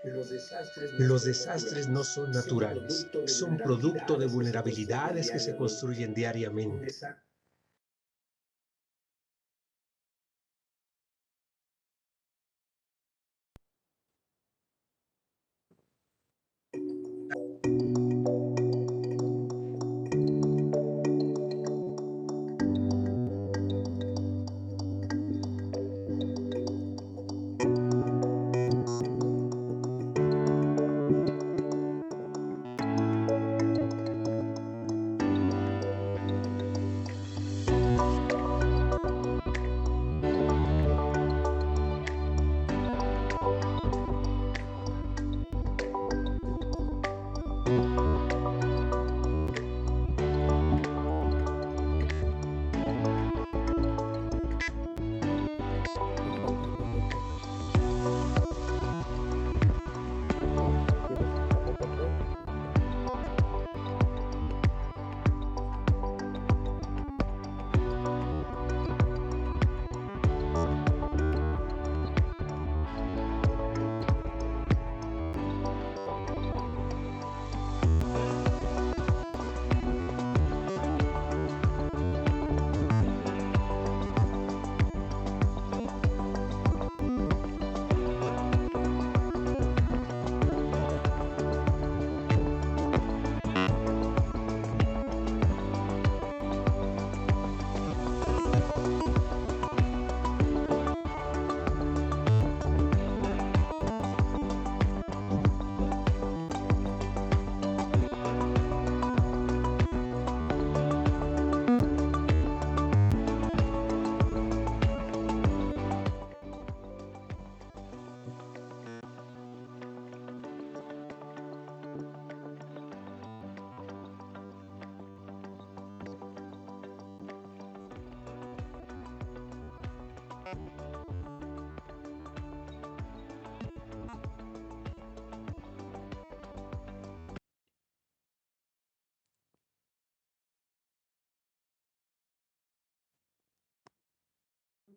Los desastres no son naturales, son producto de vulnerabilidades que se construyen diariamente.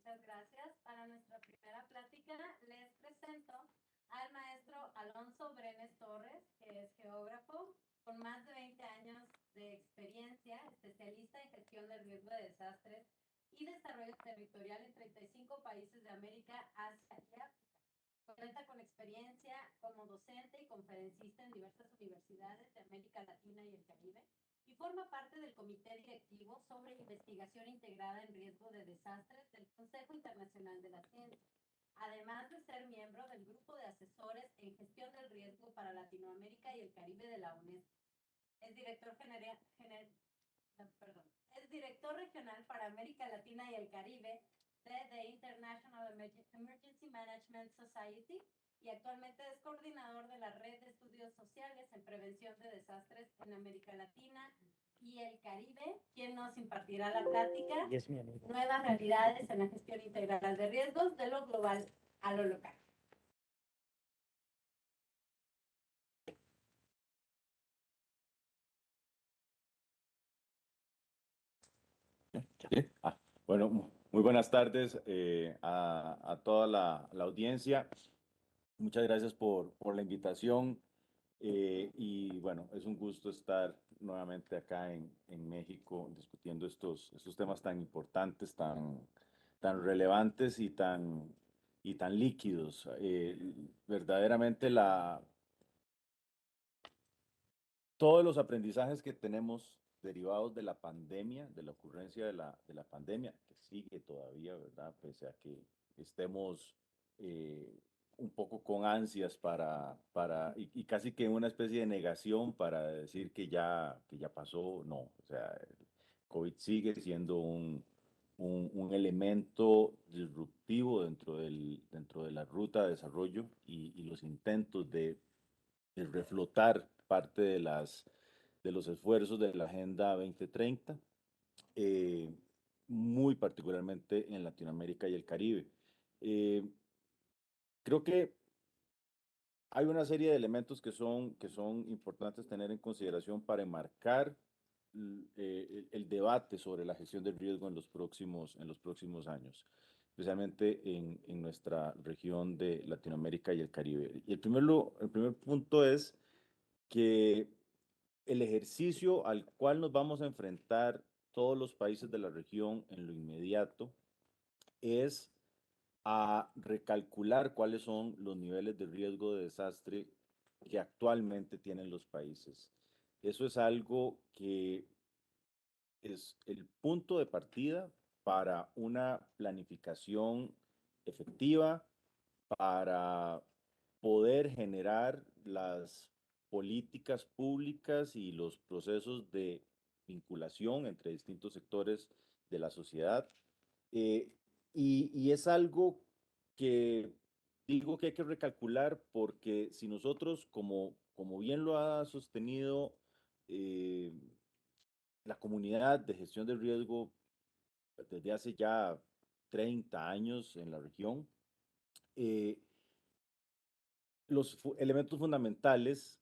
Muchas gracias. Para nuestra primera plática les presento al maestro Alonso Brenes Torres, que es geógrafo con más de 20 años de experiencia, especialista en gestión de riesgo de desastres y desarrollo territorial en 35 países de América, Asia y África. Cuenta con experiencia como docente y conferencista en diversas universidades de América Latina y el Caribe y forma parte del Comité Directivo sobre Investigación Integrada en Riesgo de Desastres del Consejo Internacional de la Ciencia, además de ser miembro del Grupo de Asesores en Gestión del Riesgo para Latinoamérica y el Caribe de la UNESCO. Es es director regional para América Latina y el Caribe de The International Emergency Management Society y actualmente es coordinador de la Red de Estudios Sociales en Prevención de Desastres en América Latina y el Caribe, quien nos impartirá la plática Nuevas realidades en la gestión integral de riesgos de lo global a lo local. ¿Sí? Bueno, muy buenas tardes a toda la audiencia. Muchas gracias por la invitación y bueno, es un gusto estar nuevamente acá en México discutiendo estos temas tan importantes, tan relevantes y tan líquidos. Verdaderamente todos los aprendizajes que tenemos derivados de la pandemia, de la ocurrencia de la pandemia, que sigue todavía, ¿verdad? Pese a que estemos un poco con ansias y casi que una especie de negación para decir que ya pasó, no. O sea, el COVID sigue siendo un elemento disruptivo dentro de la ruta de desarrollo y los intentos de reflotar parte de los esfuerzos de la Agenda 2030, eh, muy particularmente en Latinoamérica y el Caribe. Creo que hay una serie de elementos que son importantes tener en consideración para enmarcar el debate sobre la gestión del riesgo en los próximos años. especialmente en nuestra región de Latinoamérica y el Caribe. Y el primer punto es que el ejercicio al cual nos vamos a enfrentar todos los países de la región en lo inmediato es a recalcular cuáles son los niveles de riesgo de desastre que actualmente tienen los países. Eso es algo que es el punto de partida para una planificación efectiva, para poder generar las políticas públicas y los procesos de vinculación entre distintos sectores de la sociedad. Eh, y es algo que digo que hay que recalcular porque si nosotros, como bien lo ha sostenido eh, la comunidad de gestión del riesgo desde hace ya 30 años en la región, eh, los elementos fundamentales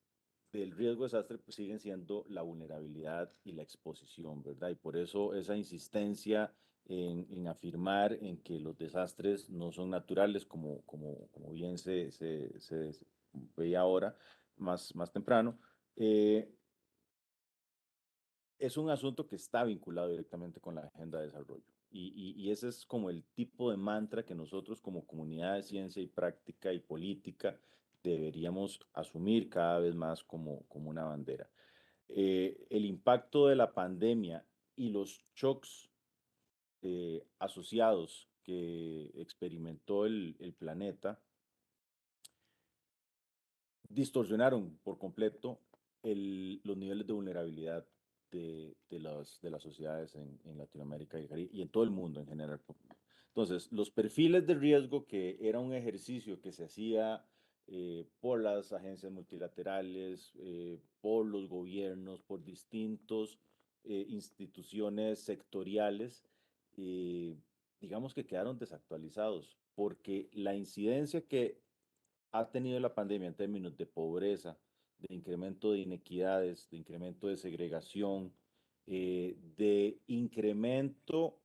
del riesgo de desastre pues, siguen siendo la vulnerabilidad y la exposición, ¿verdad? Y por eso esa insistencia en afirmar en que los desastres no son naturales, como bien se veía ahora, más temprano, eh, es un asunto que está vinculado directamente con la agenda de desarrollo. Y ese es como el tipo de mantra que nosotros como comunidad de ciencia y práctica y política deberíamos asumir cada vez más como una bandera. El impacto de la pandemia y los shocks asociados que experimentó el planeta distorsionaron por completo los niveles de vulnerabilidad de las sociedades en Latinoamérica y, y en todo el mundo en general. Entonces, los perfiles de riesgo, que era un ejercicio que se hacía por las agencias multilaterales, por los gobiernos, por distintos instituciones sectoriales, eh, digamos que quedaron desactualizados, porque la incidencia que ha tenido la pandemia en términos de pobreza, de incremento de inequidades, de incremento de segregación, de incremento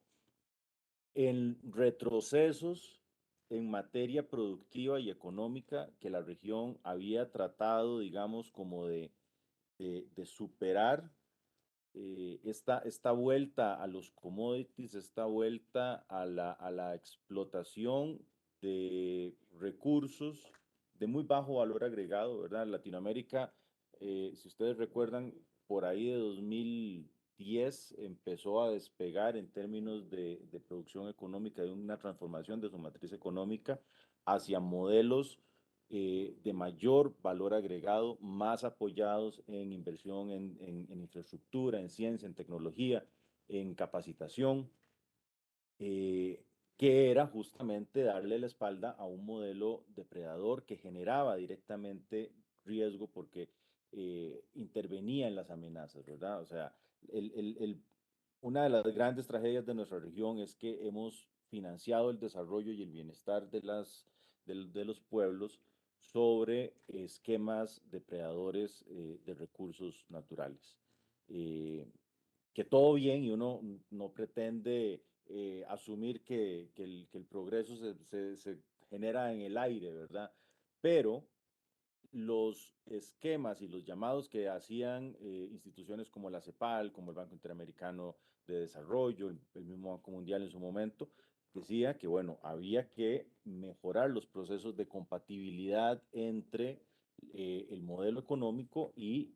en retrocesos en materia productiva y económica que la región había tratado, digamos, como de superar esta vuelta a los commodities, esta vuelta a la explotación de recursos de muy bajo valor agregado, ¿verdad? Latinoamérica, si ustedes recuerdan, por ahí de 2010 empezó a despegar en términos de producción económica, de una transformación de su matriz económica hacia modelos de mayor valor agregado, más apoyados en inversión en infraestructura, en ciencia, en tecnología, en capacitación, eh, que era justamente darle la espalda a un modelo depredador que generaba directamente riesgo porque intervenía en las amenazas, ¿verdad? O sea, una de las grandes tragedias de nuestra región es que hemos financiado el desarrollo y el bienestar de los pueblos sobre esquemas depredadores de recursos naturales. Eh, que todo bien y uno no pretende asumir que el progreso se genera en el aire, ¿verdad? Pero los esquemas y los llamados que hacían instituciones como la CEPAL, como el Banco Interamericano de Desarrollo, el mismo Banco Mundial en su momento, decía que, bueno, había que mejorar los procesos de compatibilidad entre el modelo económico y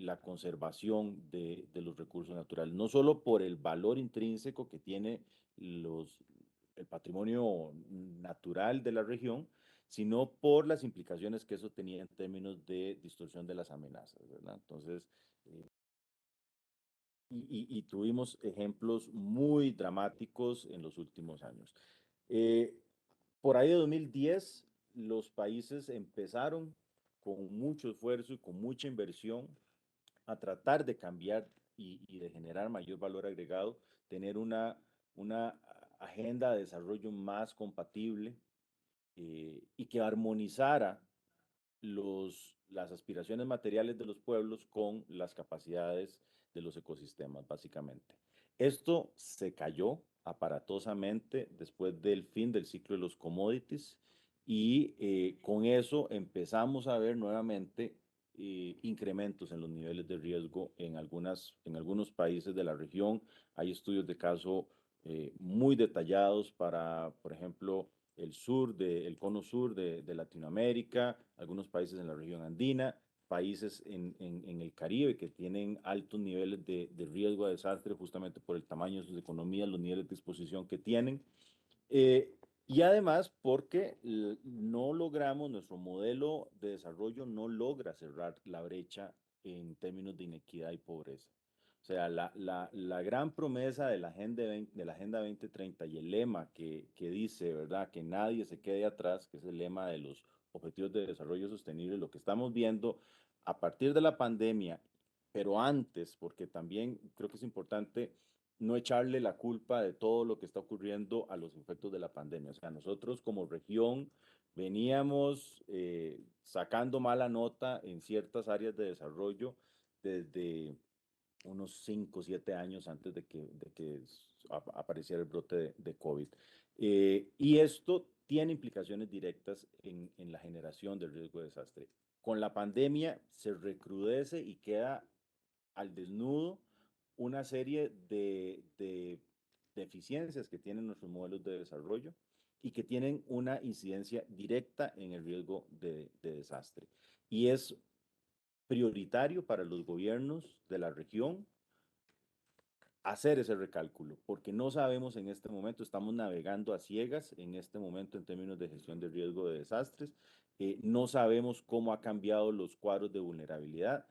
la conservación de los recursos naturales, no solo por el valor intrínseco que tiene el patrimonio natural de la región, sino por las implicaciones que eso tenía en términos de distorsión de las amenazas, ¿verdad? Entonces, y tuvimos ejemplos muy dramáticos en los últimos años. Eh, por ahí de 2010, los países empezaron con mucho esfuerzo y con mucha inversión a tratar de cambiar y de generar mayor valor agregado, tener una agenda de desarrollo más compatible y que armonizara las aspiraciones materiales de los pueblos con las capacidades de los ecosistemas, básicamente. Esto se cayó aparatosamente después del fin del ciclo de los commodities y con eso empezamos a ver nuevamente incrementos en los niveles de riesgo en algunos países de la región. Hay estudios de caso muy detallados para, por ejemplo, el cono sur de Latinoamérica, algunos países en la región andina, países en el Caribe que tienen altos niveles de riesgo a desastre justamente por el tamaño de sus economías, los niveles de exposición que tienen. Eh, y además porque no logramos, nuestro modelo de desarrollo no logra cerrar la brecha en términos de inequidad y pobreza. O sea, la gran promesa de la Agenda 2030 y el lema que dice, ¿verdad?, que nadie se quede atrás, que es el lema de los Objetivos de Desarrollo Sostenible, lo que estamos viendo a partir de la pandemia, pero antes, porque también creo que es importante no echarle la culpa de todo lo que está ocurriendo a los efectos de la pandemia. O sea, nosotros como región veníamos sacando mala nota en ciertas áreas de desarrollo desde unos 5 o 7 años antes de que apareciera el brote de COVID. Y esto tiene implicaciones directas en la generación del riesgo de desastre. Con la pandemia se recrudece y queda al desnudo una serie de deficiencias que tienen nuestros modelos de desarrollo y que tienen una incidencia directa en el riesgo de desastre. Y es prioritario para los gobiernos de la región hacer ese recálculo, porque no sabemos en este momento, estamos navegando a ciegas en este momento en términos de gestión de riesgo de desastres, no sabemos cómo ha cambiado los cuadros de vulnerabilidad.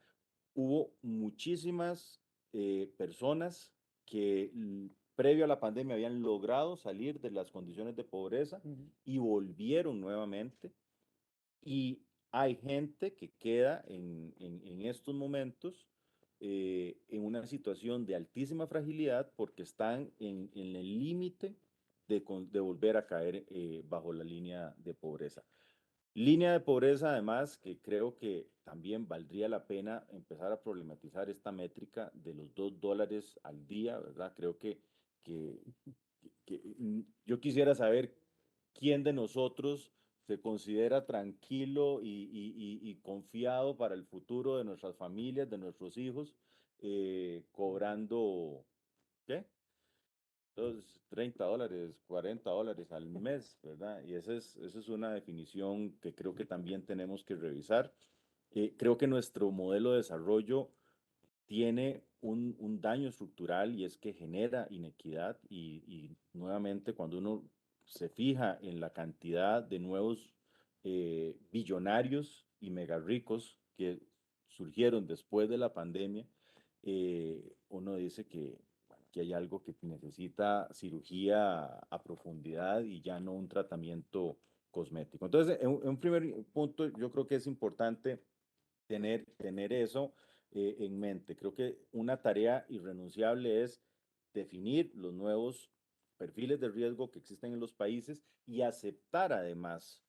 Hubo muchísimas personas que previo a la pandemia habían logrado salir de las condiciones de pobreza y volvieron nuevamente. Y hay gente que queda en estos momentos en una situación de altísima fragilidad porque están en el límite de volver a caer bajo la línea de pobreza. Línea de pobreza, además, que creo que también valdría la pena empezar a problematizar esta métrica de los $2 al día, ¿verdad? Creo que, yo quisiera saber quién de nosotros se considera tranquilo y confiado para el futuro de nuestras familias, de nuestros hijos, cobrando, ¿qué? Entonces, $30, $40 al mes, ¿verdad? Y esa es una definición que creo que también tenemos que revisar. Creo que nuestro modelo de desarrollo tiene un daño estructural y es que genera inequidad y nuevamente cuando uno se fija en la cantidad de nuevos billonarios y mega ricos que surgieron después de la pandemia, uno dice que hay algo que necesita cirugía a profundidad y ya no un tratamiento cosmético. Entonces, en un primer punto, yo creo que es importante tener eso en mente. Creo que una tarea irrenunciable es definir los nuevos perfiles de riesgo que existen en los países y aceptar además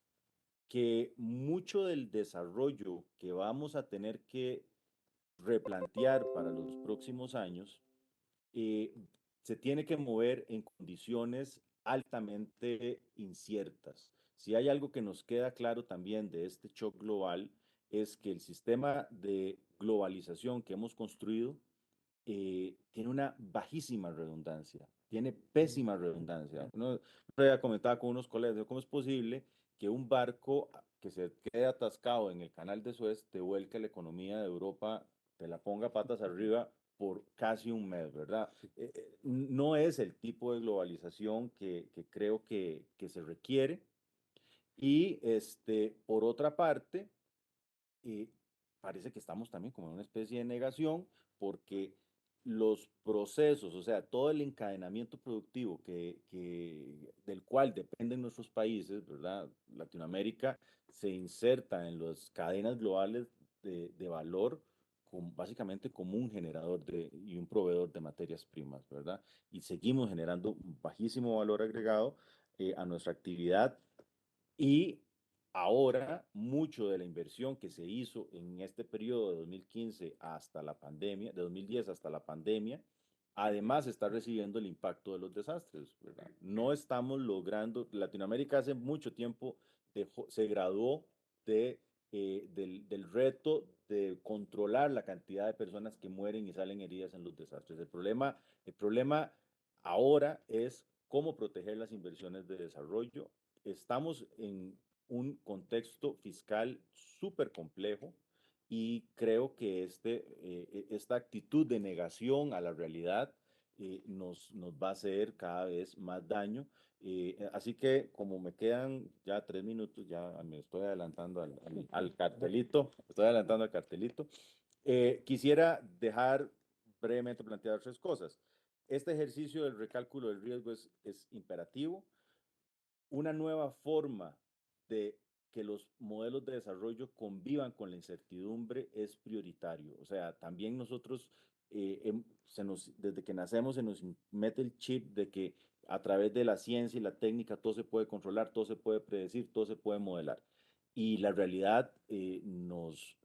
que mucho del desarrollo que vamos a tener que replantear para los próximos años eh, se tiene que mover en condiciones altamente inciertas. Si hay algo que nos queda claro también de este shock global, es que el sistema de globalización que hemos construido tiene una bajísima redundancia, tiene pésima redundancia. Uno había comentado con unos colegas, ¿cómo es posible que un barco que se quede atascado en el canal de Suez te vuelque la economía de Europa, te la ponga patas arriba por casi un mes, ¿verdad? No es el tipo de globalización que creo que se requiere. Y por otra parte, eh, parece que estamos también como en una especie de negación porque los procesos, o sea, todo el encadenamiento productivo del cual dependen nuestros países, ¿verdad? Latinoamérica se inserta en las cadenas globales de valor básicamente como un generador y un proveedor de materias primas, ¿verdad? Y seguimos generando un bajísimo valor agregado a nuestra actividad y ahora, mucho de la inversión que se hizo en este periodo de 2015 hasta la pandemia, de 2010 hasta la pandemia, además está recibiendo el impacto de los desastres, ¿verdad? No estamos logrando, Latinoamérica hace mucho tiempo se graduó del reto de controlar la cantidad de personas que mueren y salen heridas en los desastres. El problema ahora es cómo proteger las inversiones de desarrollo. Estamos en un contexto fiscal súper complejo y creo que esta actitud de negación a la realidad nos va a hacer cada vez más daño. Así que como me quedan ya 3 minutos, ya me estoy adelantando al cartelito, estoy adelantando al cartelito. Quisiera dejar brevemente plantear 3 cosas. Este ejercicio del recálculo del riesgo es imperativo. Una nueva forma de que los modelos de desarrollo convivan con la incertidumbre es prioritario. O sea, también nosotros, desde que nacemos, se nos mete el chip de que a través de la ciencia y la técnica todo se puede controlar, todo se puede predecir, todo se puede modelar. Y la realidad nos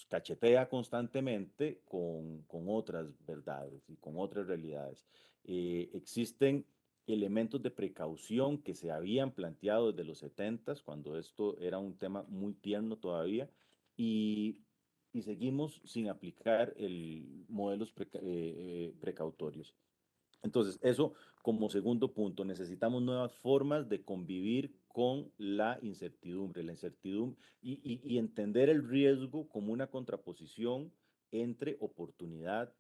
cachetea constantemente con otras verdades y con otras realidades. Existen elementos de precaución que se habían planteado desde los 70, cuando esto era un tema muy tierno todavía, y, y seguimos sin aplicar modelos precautorios. Entonces, eso como segundo punto, necesitamos nuevas formas de convivir con la incertidumbre y entender el riesgo como una contraposición entre oportunidad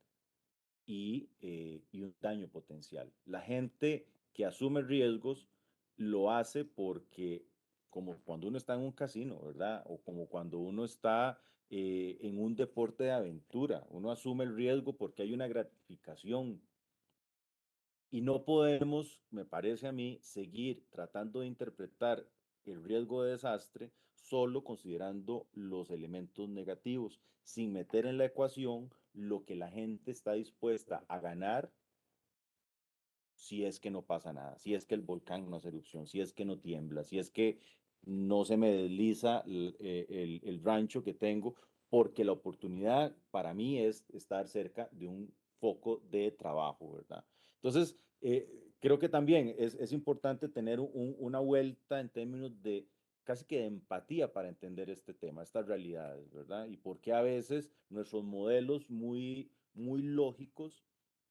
y un daño potencial. La gente que asume riesgos lo hace porque, como cuando uno está en un casino, ¿verdad? O como cuando uno está en un deporte de aventura, uno asume el riesgo porque hay una gratificación y no podemos, me parece a mí, seguir tratando de interpretar el riesgo de desastre solo considerando los elementos negativos, sin meter en la ecuación lo que la gente está dispuesta a ganar si es que no pasa nada, si es que el volcán no hace erupción, si es que no tiembla, si es que no se me desliza el rancho que tengo, porque la oportunidad para mí es estar cerca de un foco de trabajo, ¿verdad? Entonces, creo que también es importante tener una vuelta en términos de casi que de empatía para entender este tema, estas realidades, ¿verdad? Y por qué a veces nuestros modelos muy lógicos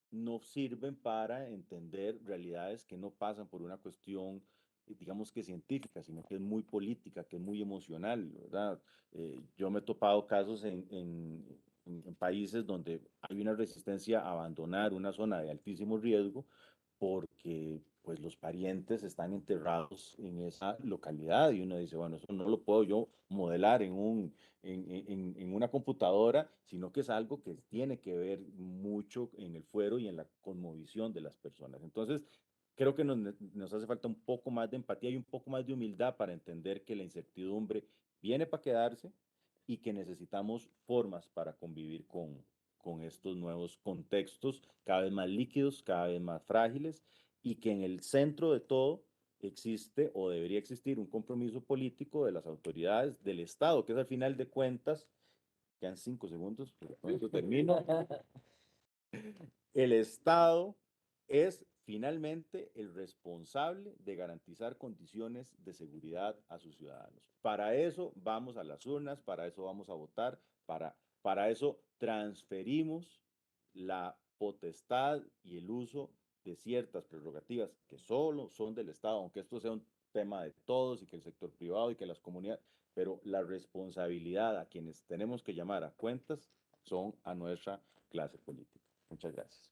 no sirven para entender realidades que no pasan por una cuestión, digamos que científica, sino que es muy política, que es muy emocional, ¿verdad? Yo me he topado casos en países donde hay una resistencia a abandonar una zona de altísimo riesgo porque pues los parientes están enterrados en esa localidad y uno dice, bueno, eso no lo puedo yo modelar en una computadora, sino que es algo que tiene que ver mucho en el fuero y en la conmovisión de las personas. Entonces, creo que nos hace falta un poco más de empatía y un poco más de humildad para entender que la incertidumbre viene para quedarse y que necesitamos formas para convivir con estos nuevos contextos cada vez más líquidos, cada vez más frágiles, y que en el centro de todo existe o debería existir un compromiso político de las autoridades del Estado, que es al final de cuentas, quedan 5 segundos, pero con eso termino, el Estado es finalmente el responsable de garantizar condiciones de seguridad a sus ciudadanos. Para eso vamos a las urnas, para eso vamos a votar, para eso transferimos la potestad y el uso de ciertas prerrogativas que solo son del Estado, aunque esto sea un tema de todos y que el sector privado y que las comunidades, pero la responsabilidad a quienes tenemos que llamar a cuentas son a nuestra clase política. Muchas gracias.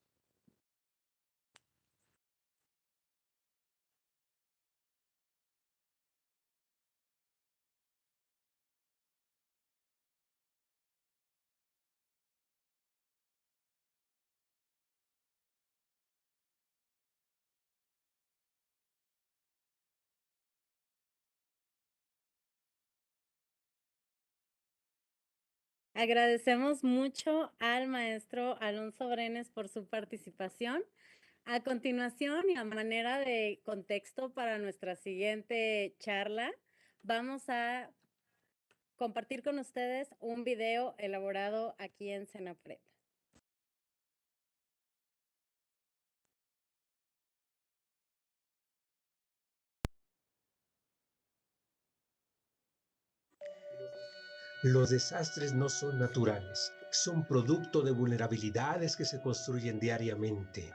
Agradecemos mucho al maestro Alonso Brenes por su participación. A continuación, y a manera de contexto para nuestra siguiente charla, vamos a compartir con ustedes un video elaborado aquí en Senapred. Los desastres no son naturales, son producto de vulnerabilidades que se construyen diariamente.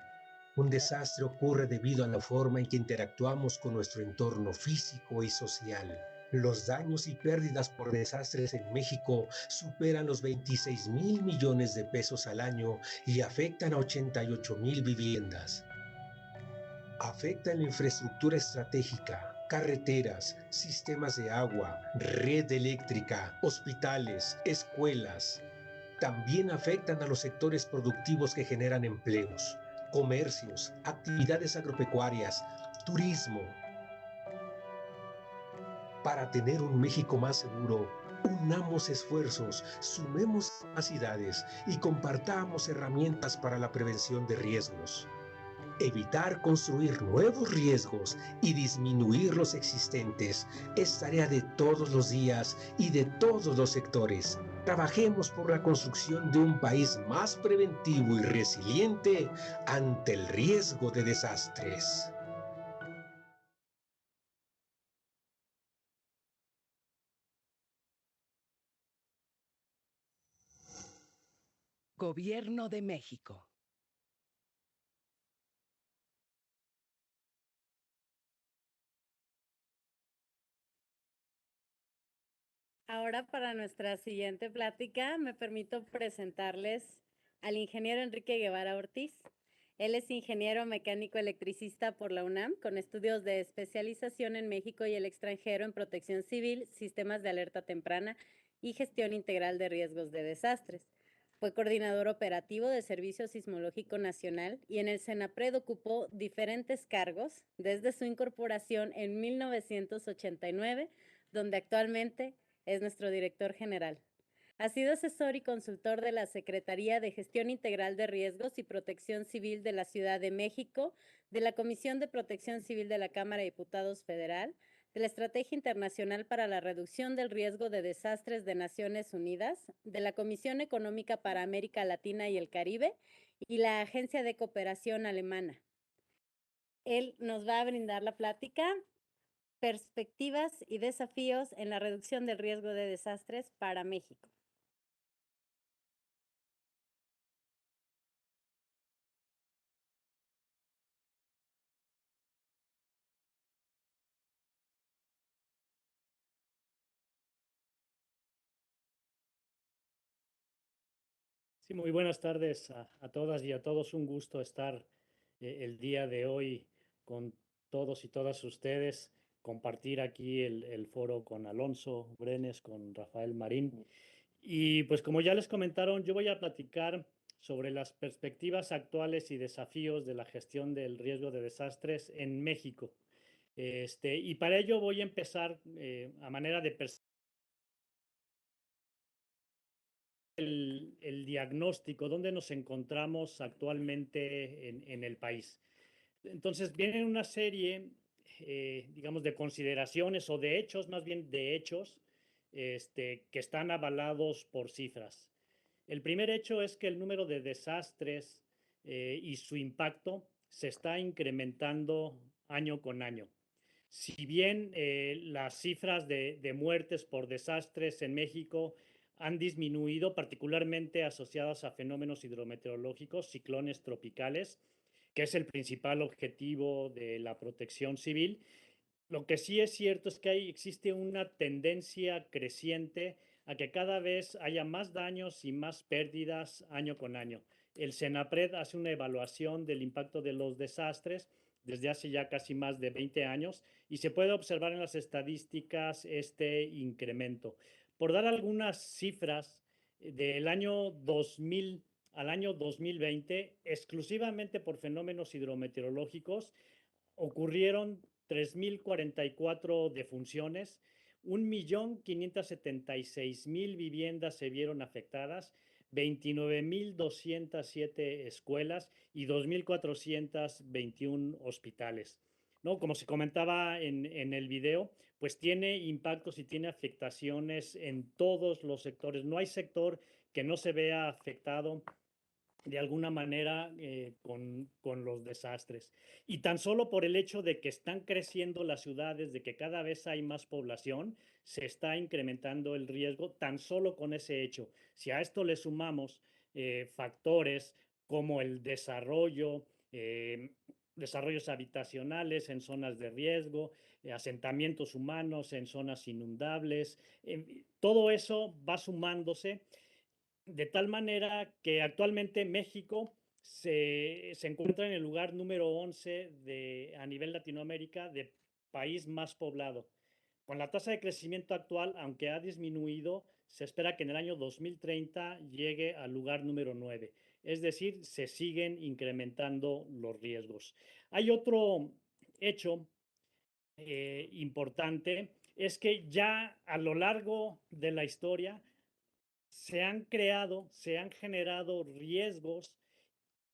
Un desastre ocurre debido a la forma en que interactuamos con nuestro entorno físico y social. Los daños y pérdidas por desastres en México superan los 26.000 millones de pesos al año y afectan a 88.000 viviendas. Afectan la infraestructura estratégica, carreteras, sistemas de agua, red eléctrica, hospitales, escuelas. También afectan a los sectores productivos que generan empleos, comercios, actividades agropecuarias, turismo. Para tener un México más seguro, unamos esfuerzos, sumemos capacidades y compartamos herramientas para la prevención de riesgos. Evitar construir nuevos riesgos y disminuir los existentes es tarea de todos los días y de todos los sectores. Trabajemos por la construcción de un país más preventivo y resiliente ante el riesgo de desastres. Gobierno de México. Ahora para nuestra siguiente plática me permito presentarles al ingeniero Enrique Guevara Ortiz. Él es ingeniero mecánico electricista por la UNAM, con estudios de especialización en México y el extranjero en protección civil, sistemas de alerta temprana y gestión integral de riesgos de desastres. Fue coordinador operativo de Servicio Sismológico Nacional y en el CENAPRED ocupó diferentes cargos desde su incorporación en 1989, donde actualmente es nuestro director general. Ha sido asesor y consultor de la Secretaría de Gestión Integral de Riesgos y Protección Civil de la Ciudad de México, de la Comisión de Protección Civil de la Cámara de Diputados Federal, de la Estrategia Internacional para la Reducción del Riesgo de Desastres de Naciones Unidas, de la Comisión Económica para América Latina y el Caribe y la Agencia de Cooperación Alemana. Él nos va a brindar la plática Perspectivas y desafíos en la reducción del riesgo de desastres para México. Sí, muy buenas tardes a todas y a todos. Un gusto estar el día de hoy con todos y todas ustedes, compartir aquí el foro con Alonso Brenes, con Rafael Marín. Y pues como ya les comentaron, yo voy a platicar sobre las perspectivas actuales y desafíos de la gestión del riesgo de desastres en México. Y para ello voy a empezar a manera de el diagnóstico, dónde nos encontramos actualmente en el país. Entonces, viene una serie, digamos, de consideraciones o de hechos, más bien de hechos, que están avalados por cifras. El primer hecho es que el número de desastres y su impacto se está incrementando año con año. Si bien las cifras de muertes por desastres en México han disminuido, particularmente asociadas a fenómenos hidrometeorológicos, ciclones tropicales, que es el principal objetivo de la protección civil. Lo que sí es cierto es que existe una tendencia creciente a que cada vez haya más daños y más pérdidas año con año. El CENAPRED hace una evaluación del impacto de los desastres desde hace ya casi más de 20 años y se puede observar en las estadísticas este incremento. Por dar algunas cifras, del año 2000 al año 2020, exclusivamente por fenómenos hidrometeorológicos, ocurrieron 3.044 defunciones, 1.576.000 viviendas se vieron afectadas, 29.207 escuelas y 2.421 hospitales. ¿No? Como se comentaba en el video, pues tiene impactos y tiene afectaciones en todos los sectores. No hay sector que no se vea afectado de alguna manera con los desastres. Y tan solo por el hecho de que están creciendo las ciudades, de que cada vez hay más población, se está incrementando el riesgo tan solo con ese hecho. Si a esto le sumamos factores como el desarrollo, desarrollos habitacionales en zonas de riesgo, asentamientos humanos en zonas inundables, todo eso va sumándose de tal manera que actualmente México se encuentra en el lugar número 11 a nivel Latinoamérica de país más poblado. Con la tasa de crecimiento actual, aunque ha disminuido, se espera que en el año 2030 llegue al lugar número 9. Es decir, se siguen incrementando los riesgos. Hay otro hecho importante, es que ya a lo largo de la historia se han creado, se han generado riesgos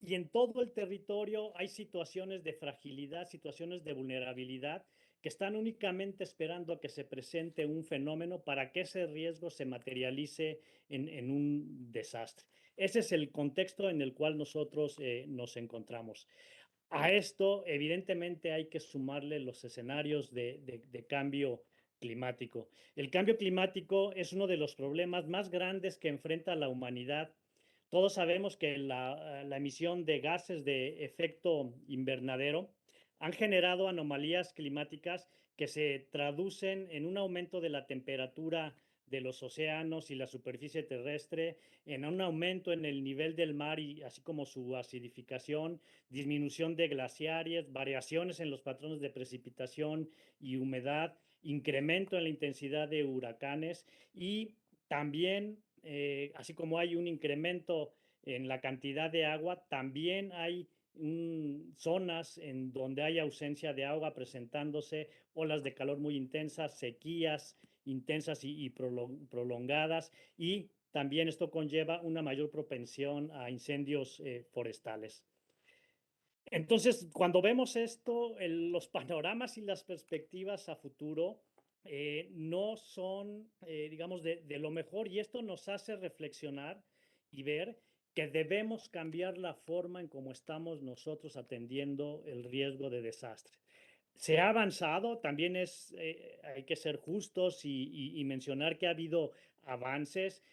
y en todo el territorio hay situaciones de fragilidad, situaciones de vulnerabilidad que están únicamente esperando a que se presente un fenómeno para que ese riesgo se materialice en un desastre. Ese es el contexto en el cual nosotros nos encontramos. A esto, evidentemente, hay que sumarle los escenarios de cambio climático. El cambio climático es uno de los problemas más grandes que enfrenta la humanidad. Todos sabemos que la emisión de gases de efecto invernadero han generado anomalías climáticas que se traducen en un aumento de la temperatura de los océanos y la superficie terrestre, en un aumento en el nivel del mar y así como su acidificación, disminución de glaciares, variaciones en los patrones de precipitación y humedad, incremento en la intensidad de huracanes y también, así como hay un incremento en la cantidad de agua, también hay zonas en donde hay ausencia de agua presentándose olas de calor muy intensas, sequías intensas y prolongadas, y también esto conlleva una mayor propensión a incendios forestales. Entonces, cuando vemos esto, los panoramas y las perspectivas a futuro no son, digamos, de lo mejor, y esto nos hace reflexionar y ver que debemos cambiar la forma en cómo estamos nosotros atendiendo el riesgo de desastre. Se ha avanzado, también hay que ser justos y mencionar que ha habido avances.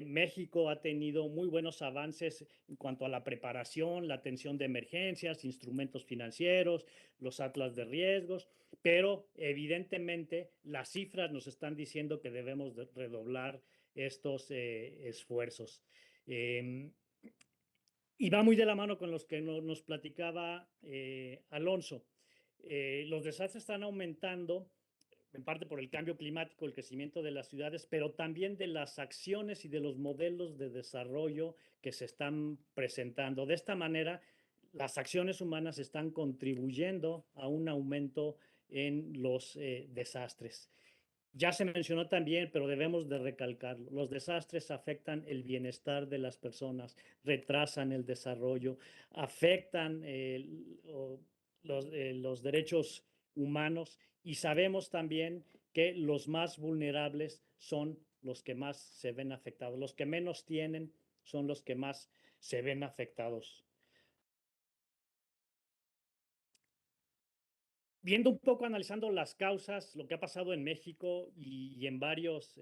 México ha tenido muy buenos avances en cuanto a la preparación, la atención de emergencias, instrumentos financieros, los atlas de riesgos, pero evidentemente las cifras nos están diciendo que debemos de redoblar estos esfuerzos. Y va muy de la mano con los que nos platicaba Alonso. Los desastres están aumentando en parte por el cambio climático, el crecimiento de las ciudades, pero también de las acciones y de los modelos de desarrollo que se están presentando. De esta manera, las acciones humanas están contribuyendo a un aumento en los desastres. Ya se mencionó también, pero debemos de recalcarlo, los desastres afectan el bienestar de las personas, retrasan el desarrollo, afectan los derechos humanos, y sabemos también que los más vulnerables son los que más se ven afectados, los que menos tienen son los que más se ven afectados. Viendo un poco, analizando las causas, lo que ha pasado en México y en varios,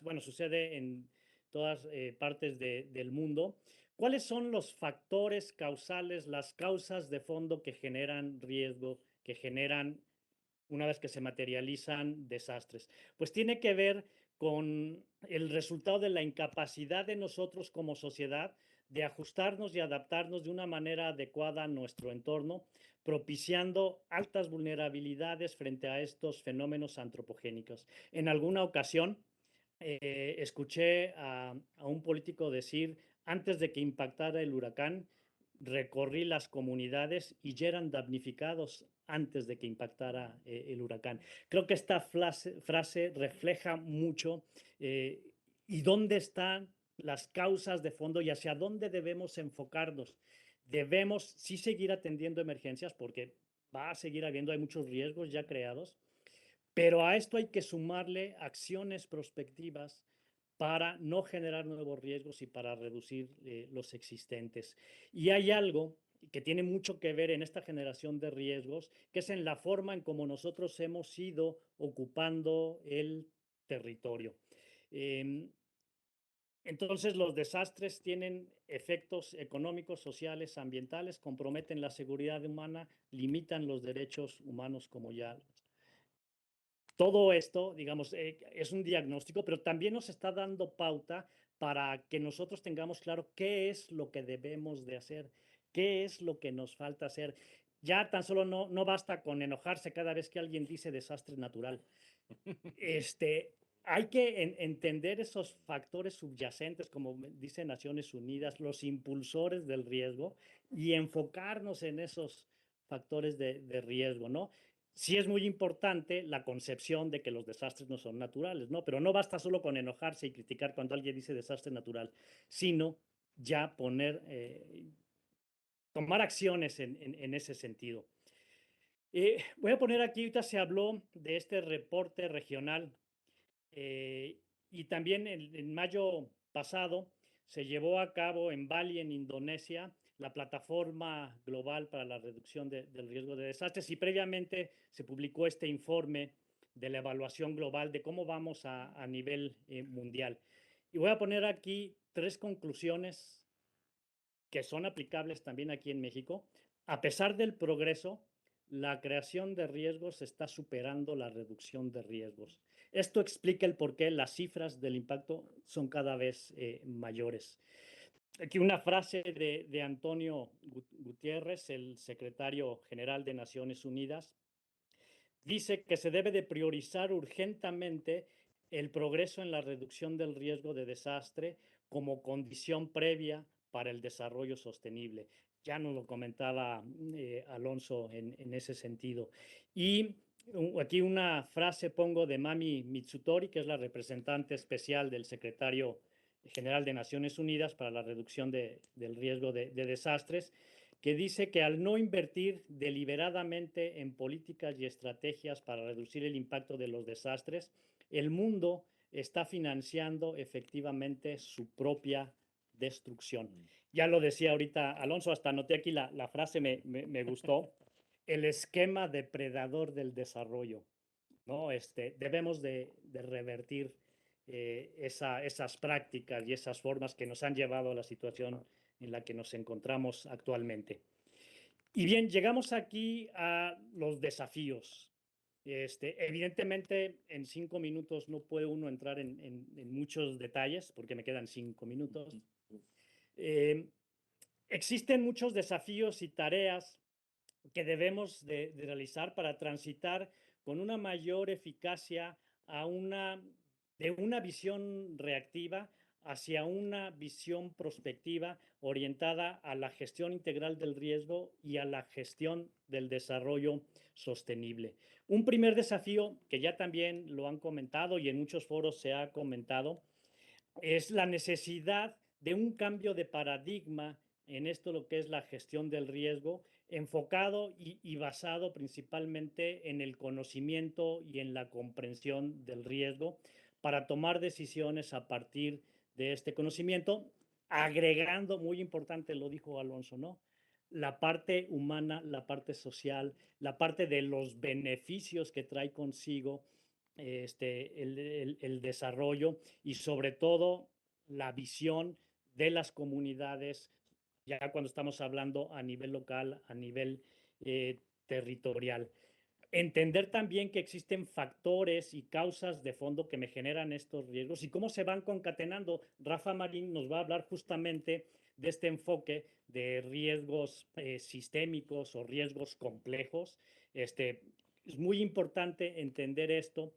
bueno, sucede en todas partes del mundo, ¿cuáles son los factores causales, las causas de fondo que generan riesgo, que generan, una vez que se materializan, desastres? Pues tiene que ver con el resultado de la incapacidad de nosotros como sociedad de ajustarnos y adaptarnos de una manera adecuada a nuestro entorno, propiciando altas vulnerabilidades frente a estos fenómenos antropogénicos. En alguna ocasión escuché a un político decir, antes de que impactara el huracán, recorrí las comunidades y ya eran damnificados antes de que impactara el huracán. Creo que esta frase refleja mucho y dónde están las causas de fondo y hacia dónde debemos enfocarnos. Debemos sí seguir atendiendo emergencias porque va a seguir habiendo, hay muchos riesgos ya creados, pero a esto hay que sumarle acciones prospectivas para no generar nuevos riesgos y para reducir los existentes. Y hay algo que tiene mucho que ver en esta generación de riesgos, que es en la forma en cómo nosotros hemos ido ocupando el territorio. Entonces, los desastres tienen efectos económicos, sociales, ambientales, comprometen la seguridad humana, limitan los derechos humanos, como ya. Todo esto, digamos, es un diagnóstico, pero también nos está dando pauta para que nosotros tengamos claro qué es lo que debemos de hacer, qué es lo que nos falta hacer. Ya tan solo no basta con enojarse cada vez que alguien dice desastre natural. Hay que entender esos factores subyacentes, como dice Naciones Unidas, los impulsores del riesgo, y enfocarnos en esos factores de riesgo, ¿no? Sí es muy importante la concepción de que los desastres no son naturales, ¿no? Pero no basta solo con enojarse y criticar cuando alguien dice desastre natural, sino ya tomar acciones en ese sentido. Voy a poner aquí, ahorita se habló de este reporte regional y también en mayo pasado se llevó a cabo en Bali, en Indonesia, la plataforma global para la reducción del riesgo de desastres, y previamente se publicó este informe de la evaluación global de cómo vamos a nivel mundial. Y voy a poner aquí 3 conclusiones que son aplicables también aquí en México. A pesar del progreso, la creación de riesgos está superando la reducción de riesgos. Esto explica el por qué las cifras del impacto son cada vez mayores. Aquí una frase de Antonio Gutiérrez, el secretario general de Naciones Unidas, dice que se debe de priorizar urgentemente el progreso en la reducción del riesgo de desastre como condición previa para el desarrollo sostenible. Ya nos lo comentaba Alonso en ese sentido. Y aquí una frase pongo de Mami Mitsutori, que es la representante especial del secretario general de Naciones Unidas para la reducción del riesgo de desastres, que dice que al no invertir deliberadamente en políticas y estrategias para reducir el impacto de los desastres, el mundo está financiando efectivamente su propia destrucción. Ya lo decía ahorita Alonso, hasta anoté aquí la frase, me gustó, el esquema depredador del desarrollo, ¿no? Debemos de revertir esas prácticas y esas formas que nos han llevado a la situación en la que nos encontramos actualmente. Y bien, llegamos aquí a los desafíos. Evidentemente, en 5 minutos no puede uno entrar en muchos detalles porque me quedan 5 minutos. Existen muchos desafíos y tareas que debemos de realizar para transitar con una mayor eficacia de una visión reactiva hacia una visión prospectiva orientada a la gestión integral del riesgo y a la gestión del desarrollo sostenible. Un primer desafío, que ya también lo han comentado y en muchos foros se ha comentado, es la necesidad de un cambio de paradigma en esto lo que es la gestión del riesgo, enfocado y basado principalmente en el conocimiento y en la comprensión del riesgo para tomar decisiones a partir de este conocimiento, agregando, muy importante, lo dijo Alonso, ¿no? La parte humana, la parte social, la parte de los beneficios que trae consigo el desarrollo y sobre todo la visión de las comunidades, ya cuando estamos hablando a nivel local, a nivel territorial. Entender también que existen factores y causas de fondo que me generan estos riesgos y cómo se van concatenando. Rafa Marín nos va a hablar justamente de este enfoque de riesgos sistémicos o riesgos complejos. Es muy importante entender esto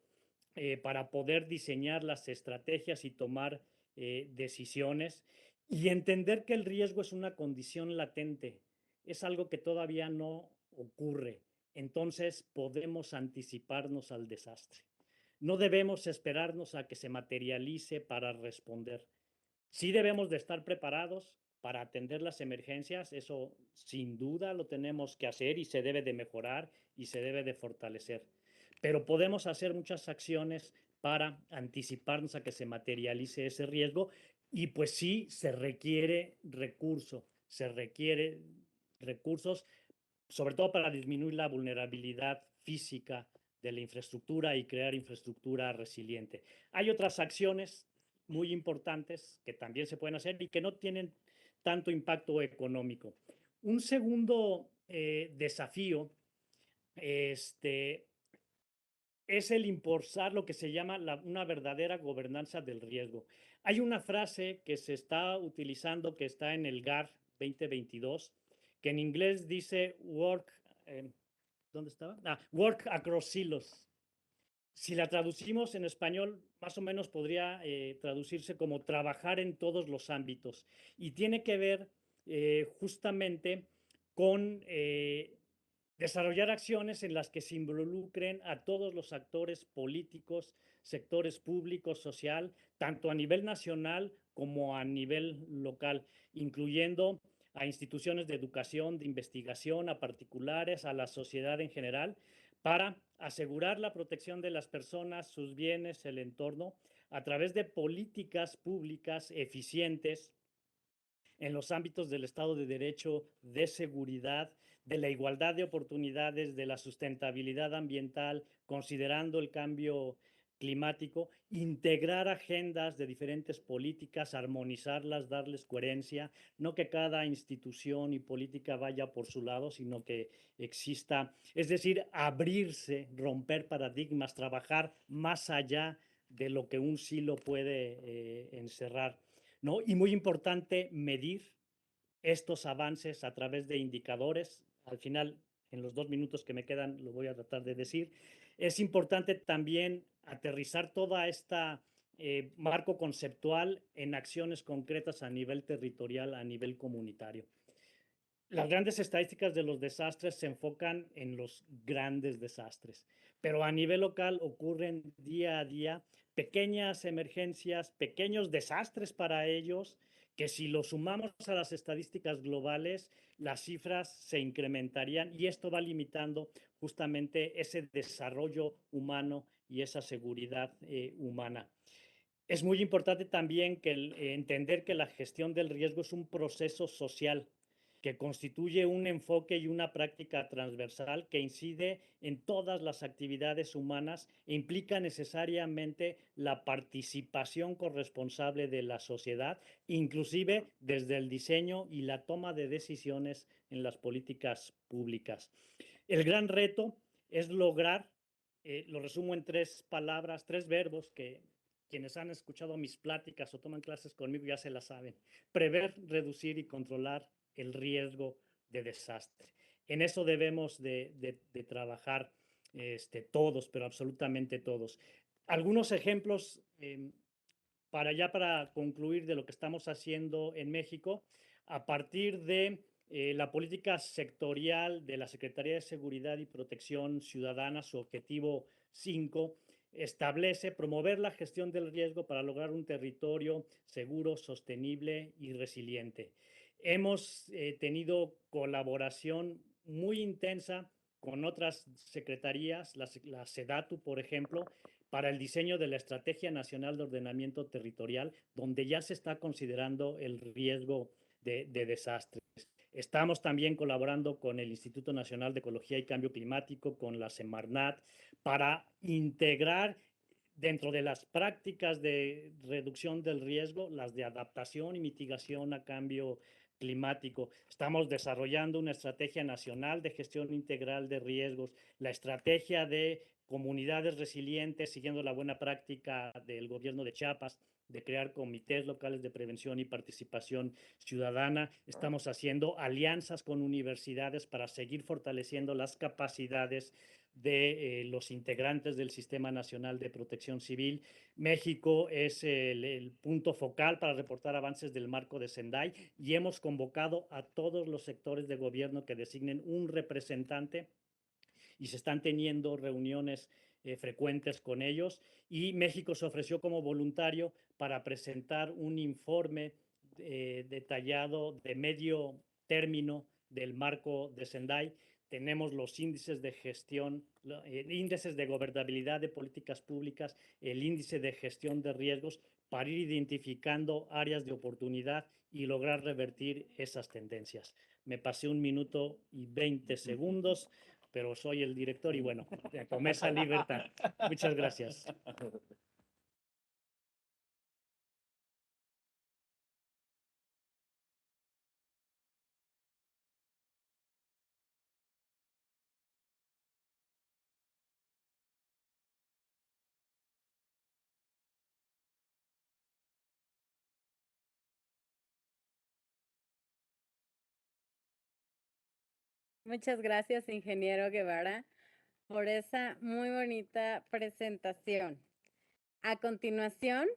para poder diseñar las estrategias y tomar decisiones y entender que el riesgo es una condición latente, es algo que todavía no ocurre. Entonces podemos anticiparnos al desastre. No debemos esperarnos a que se materialice para responder. Sí debemos de estar preparados para atender las emergencias, eso sin duda lo tenemos que hacer y se debe de mejorar y se debe de fortalecer. pero podemos hacer muchas acciones para anticiparnos a que se materialice ese riesgo y pues sí se requiere recursos, sobre todo para disminuir la vulnerabilidad física de la infraestructura y crear infraestructura resiliente. Hay otras acciones muy importantes que también se pueden hacer y que no tienen tanto impacto económico. Un segundo desafío es el impulsar lo que se llama una verdadera gobernanza del riesgo. Hay una frase que se está utilizando, que está en el GAR 2022, que en inglés dice ¿dónde estaba? Work across silos. Si la traducimos en español, más o menos podría traducirse como trabajar en todos los ámbitos. Y tiene que ver justamente con desarrollar acciones en las que se involucren a todos los actores políticos, sectores públicos, social, tanto a nivel nacional como a nivel local, incluyendo a instituciones de educación, de investigación, a particulares, a la sociedad en general, para asegurar la protección de las personas, sus bienes, el entorno, a través de políticas públicas eficientes en los ámbitos del Estado de Derecho, de seguridad, de la igualdad de oportunidades, de la sustentabilidad ambiental, considerando el cambio climático, integrar agendas de diferentes políticas, armonizarlas, darles coherencia, no que cada institución y política vaya por su lado, sino que exista, es decir, abrirse, romper paradigmas, trabajar más allá de lo que un silo puede encerrar, ¿no? Y muy importante, medir estos avances a través de indicadores. Al final, en los 2 minutos que me quedan, lo voy a tratar de decir. Es importante también aterrizar toda esta marco conceptual en acciones concretas a nivel territorial, a nivel comunitario. Las grandes estadísticas de los desastres se enfocan en los grandes desastres, pero a nivel local ocurren día a día pequeñas emergencias, pequeños desastres para ellos, que si lo sumamos a las estadísticas globales, las cifras se incrementarían y esto va limitando justamente ese desarrollo humano y esa seguridad humana. Es muy importante también que entender que la gestión del riesgo es un proceso social que constituye un enfoque y una práctica transversal que incide en todas las actividades humanas e implica necesariamente la participación corresponsable de la sociedad, inclusive desde el diseño y la toma de decisiones en las políticas públicas. El gran reto es lograr, lo resumo en 3 palabras, 3 verbos que quienes han escuchado mis pláticas o toman clases conmigo ya se las saben: prever, reducir y controlar el riesgo de desastre. En eso debemos de trabajar todos, pero absolutamente todos. Algunos ejemplos para concluir de lo que estamos haciendo en México, a partir de la política sectorial de la Secretaría de Seguridad y Protección Ciudadana, su objetivo 5, establece promover la gestión del riesgo para lograr un territorio seguro, sostenible y resiliente. Hemos tenido colaboración muy intensa con otras secretarías, la SEDATU, por ejemplo, para el diseño de la Estrategia Nacional de Ordenamiento Territorial, donde ya se está considerando el riesgo de desastres. Estamos también colaborando con el Instituto Nacional de Ecología y Cambio Climático, con la Semarnat, para integrar dentro de las prácticas de reducción del riesgo, las de adaptación y mitigación a cambio climático. Estamos desarrollando una estrategia nacional de gestión integral de riesgos, la estrategia de comunidades resilientes, siguiendo la buena práctica del gobierno de Chiapas, de crear comités locales de prevención y participación ciudadana. Estamos haciendo alianzas con universidades para seguir fortaleciendo las capacidades de los integrantes del Sistema Nacional de Protección Civil. México es el punto focal para reportar avances del marco de Sendai y hemos convocado a todos los sectores de gobierno que designen un representante y se están teniendo reuniones frecuentes con ellos, y México se ofreció como voluntario para presentar un informe detallado de medio término del marco de Sendai, tenemos los índices de gestión, índices de gobernabilidad de políticas públicas, el índice de gestión de riesgos, para ir identificando áreas de oportunidad y lograr revertir esas tendencias. Me pasé 1 minuto y 20 segundos, pero soy el director y bueno, tomé esa libertad. Muchas gracias. Muchas gracias, ingeniero Guevara, por esa muy bonita presentación. A continuación,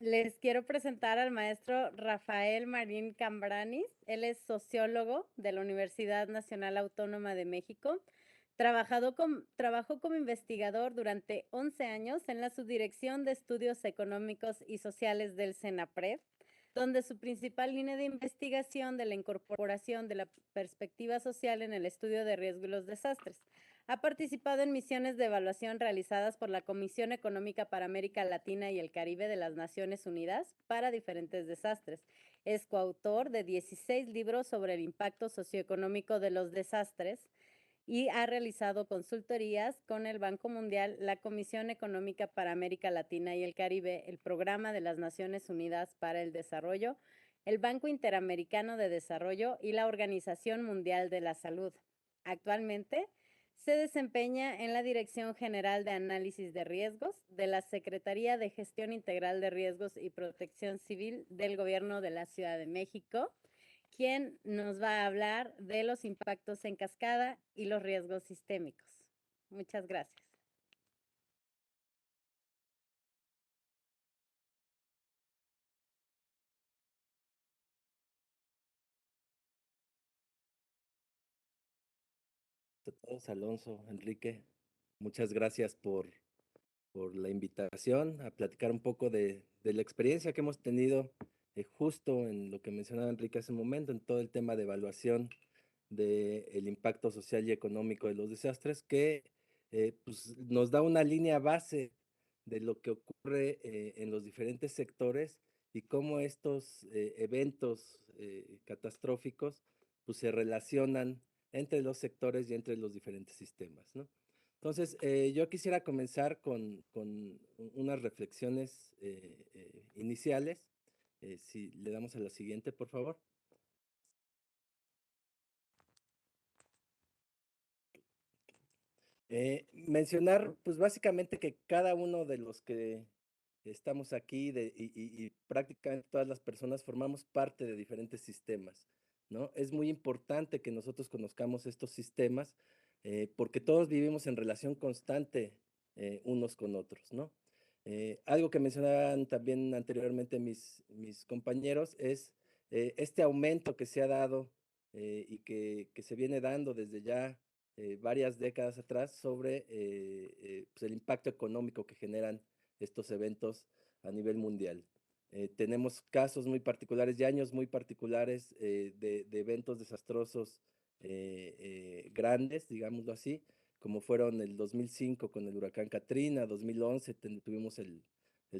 les quiero presentar al maestro Rafael Marín Cambranis. Él es sociólogo de la Universidad Nacional Autónoma de México. Trabajó como investigador durante 11 años en la Subdirección de Estudios Económicos y Sociales del CENAPRED, donde su principal línea de investigación de la incorporación de la perspectiva social en el estudio de riesgo y los desastres. Ha participado en misiones de evaluación realizadas por la Comisión Económica para América Latina y el Caribe de las Naciones Unidas para diferentes desastres. Es coautor de 16 libros sobre el impacto socioeconómico de los desastres y ha realizado consultorías con el Banco Mundial, la Comisión Económica para América Latina y el Caribe, el Programa de las Naciones Unidas para el Desarrollo, el Banco Interamericano de Desarrollo y la Organización Mundial de la Salud. Actualmente se desempeña en la Dirección General de Análisis de Riesgos de la Secretaría de Gestión Integral de Riesgos y Protección Civil del Gobierno de la Ciudad de México, quien nos va a hablar de los impactos en cascada y los riesgos sistémicos. Muchas gracias. A todos, Alonso, Enrique, muchas gracias por la invitación a platicar un poco de la experiencia que hemos tenido justo en lo que mencionaba Enrique hace un momento, en todo el tema de evaluación del impacto social y económico de los desastres, que pues, nos da una línea base de lo que ocurre en los diferentes sectores y cómo estos eventos catastróficos pues, se relacionan entre los sectores y entre los diferentes sistemas, ¿no? Entonces, yo quisiera comenzar con unas reflexiones iniciales. Si le damos a la siguiente, por favor. Mencionar, pues básicamente que cada uno de los que estamos aquí y prácticamente todas las personas formamos parte de diferentes sistemas, ¿no? Es muy importante que nosotros conozcamos estos sistemas porque todos vivimos en relación constante unos con otros, ¿no? Algo que mencionaban también anteriormente mis compañeros es este aumento que se ha dado y que se viene dando desde ya varias décadas atrás sobre pues el impacto económico que generan estos eventos a nivel mundial. Tenemos casos muy particulares y años muy particulares de eventos desastrosos grandes, digámoslo así, como fueron el 2005 con el huracán Katrina, 2011 tuvimos el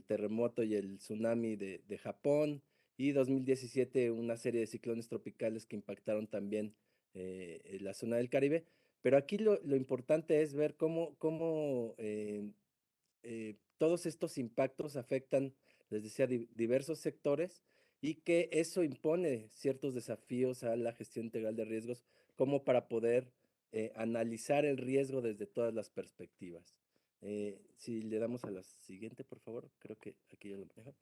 terremoto y el tsunami de Japón, y 2017 una serie de ciclones tropicales que impactaron también la zona del Caribe. Pero aquí lo importante es ver cómo todos estos impactos afectan, les decía, diversos sectores y que eso impone ciertos desafíos a la gestión integral de riesgos como para poder analizar el riesgo desde todas las perspectivas. Si le damos a la siguiente, por favor, creo que aquí ya lo manejo.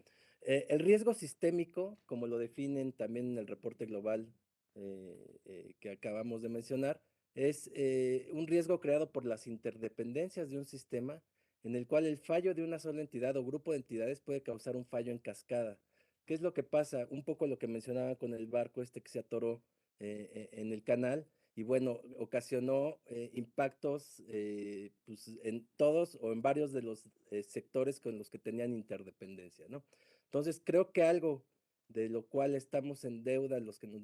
El riesgo sistémico, como lo definen también en el reporte global que acabamos de mencionar, es un riesgo creado por las interdependencias de un sistema en el cual el fallo de una sola entidad o grupo de entidades puede causar un fallo en cascada. ¿Qué es lo que pasa? Un poco lo que mencionaba con el barco este que se atoró en el canal y bueno, ocasionó impactos pues, en todos o en varios de los sectores con los que tenían interdependencia, ¿no? Entonces, creo que algo de lo cual estamos en deuda los que nos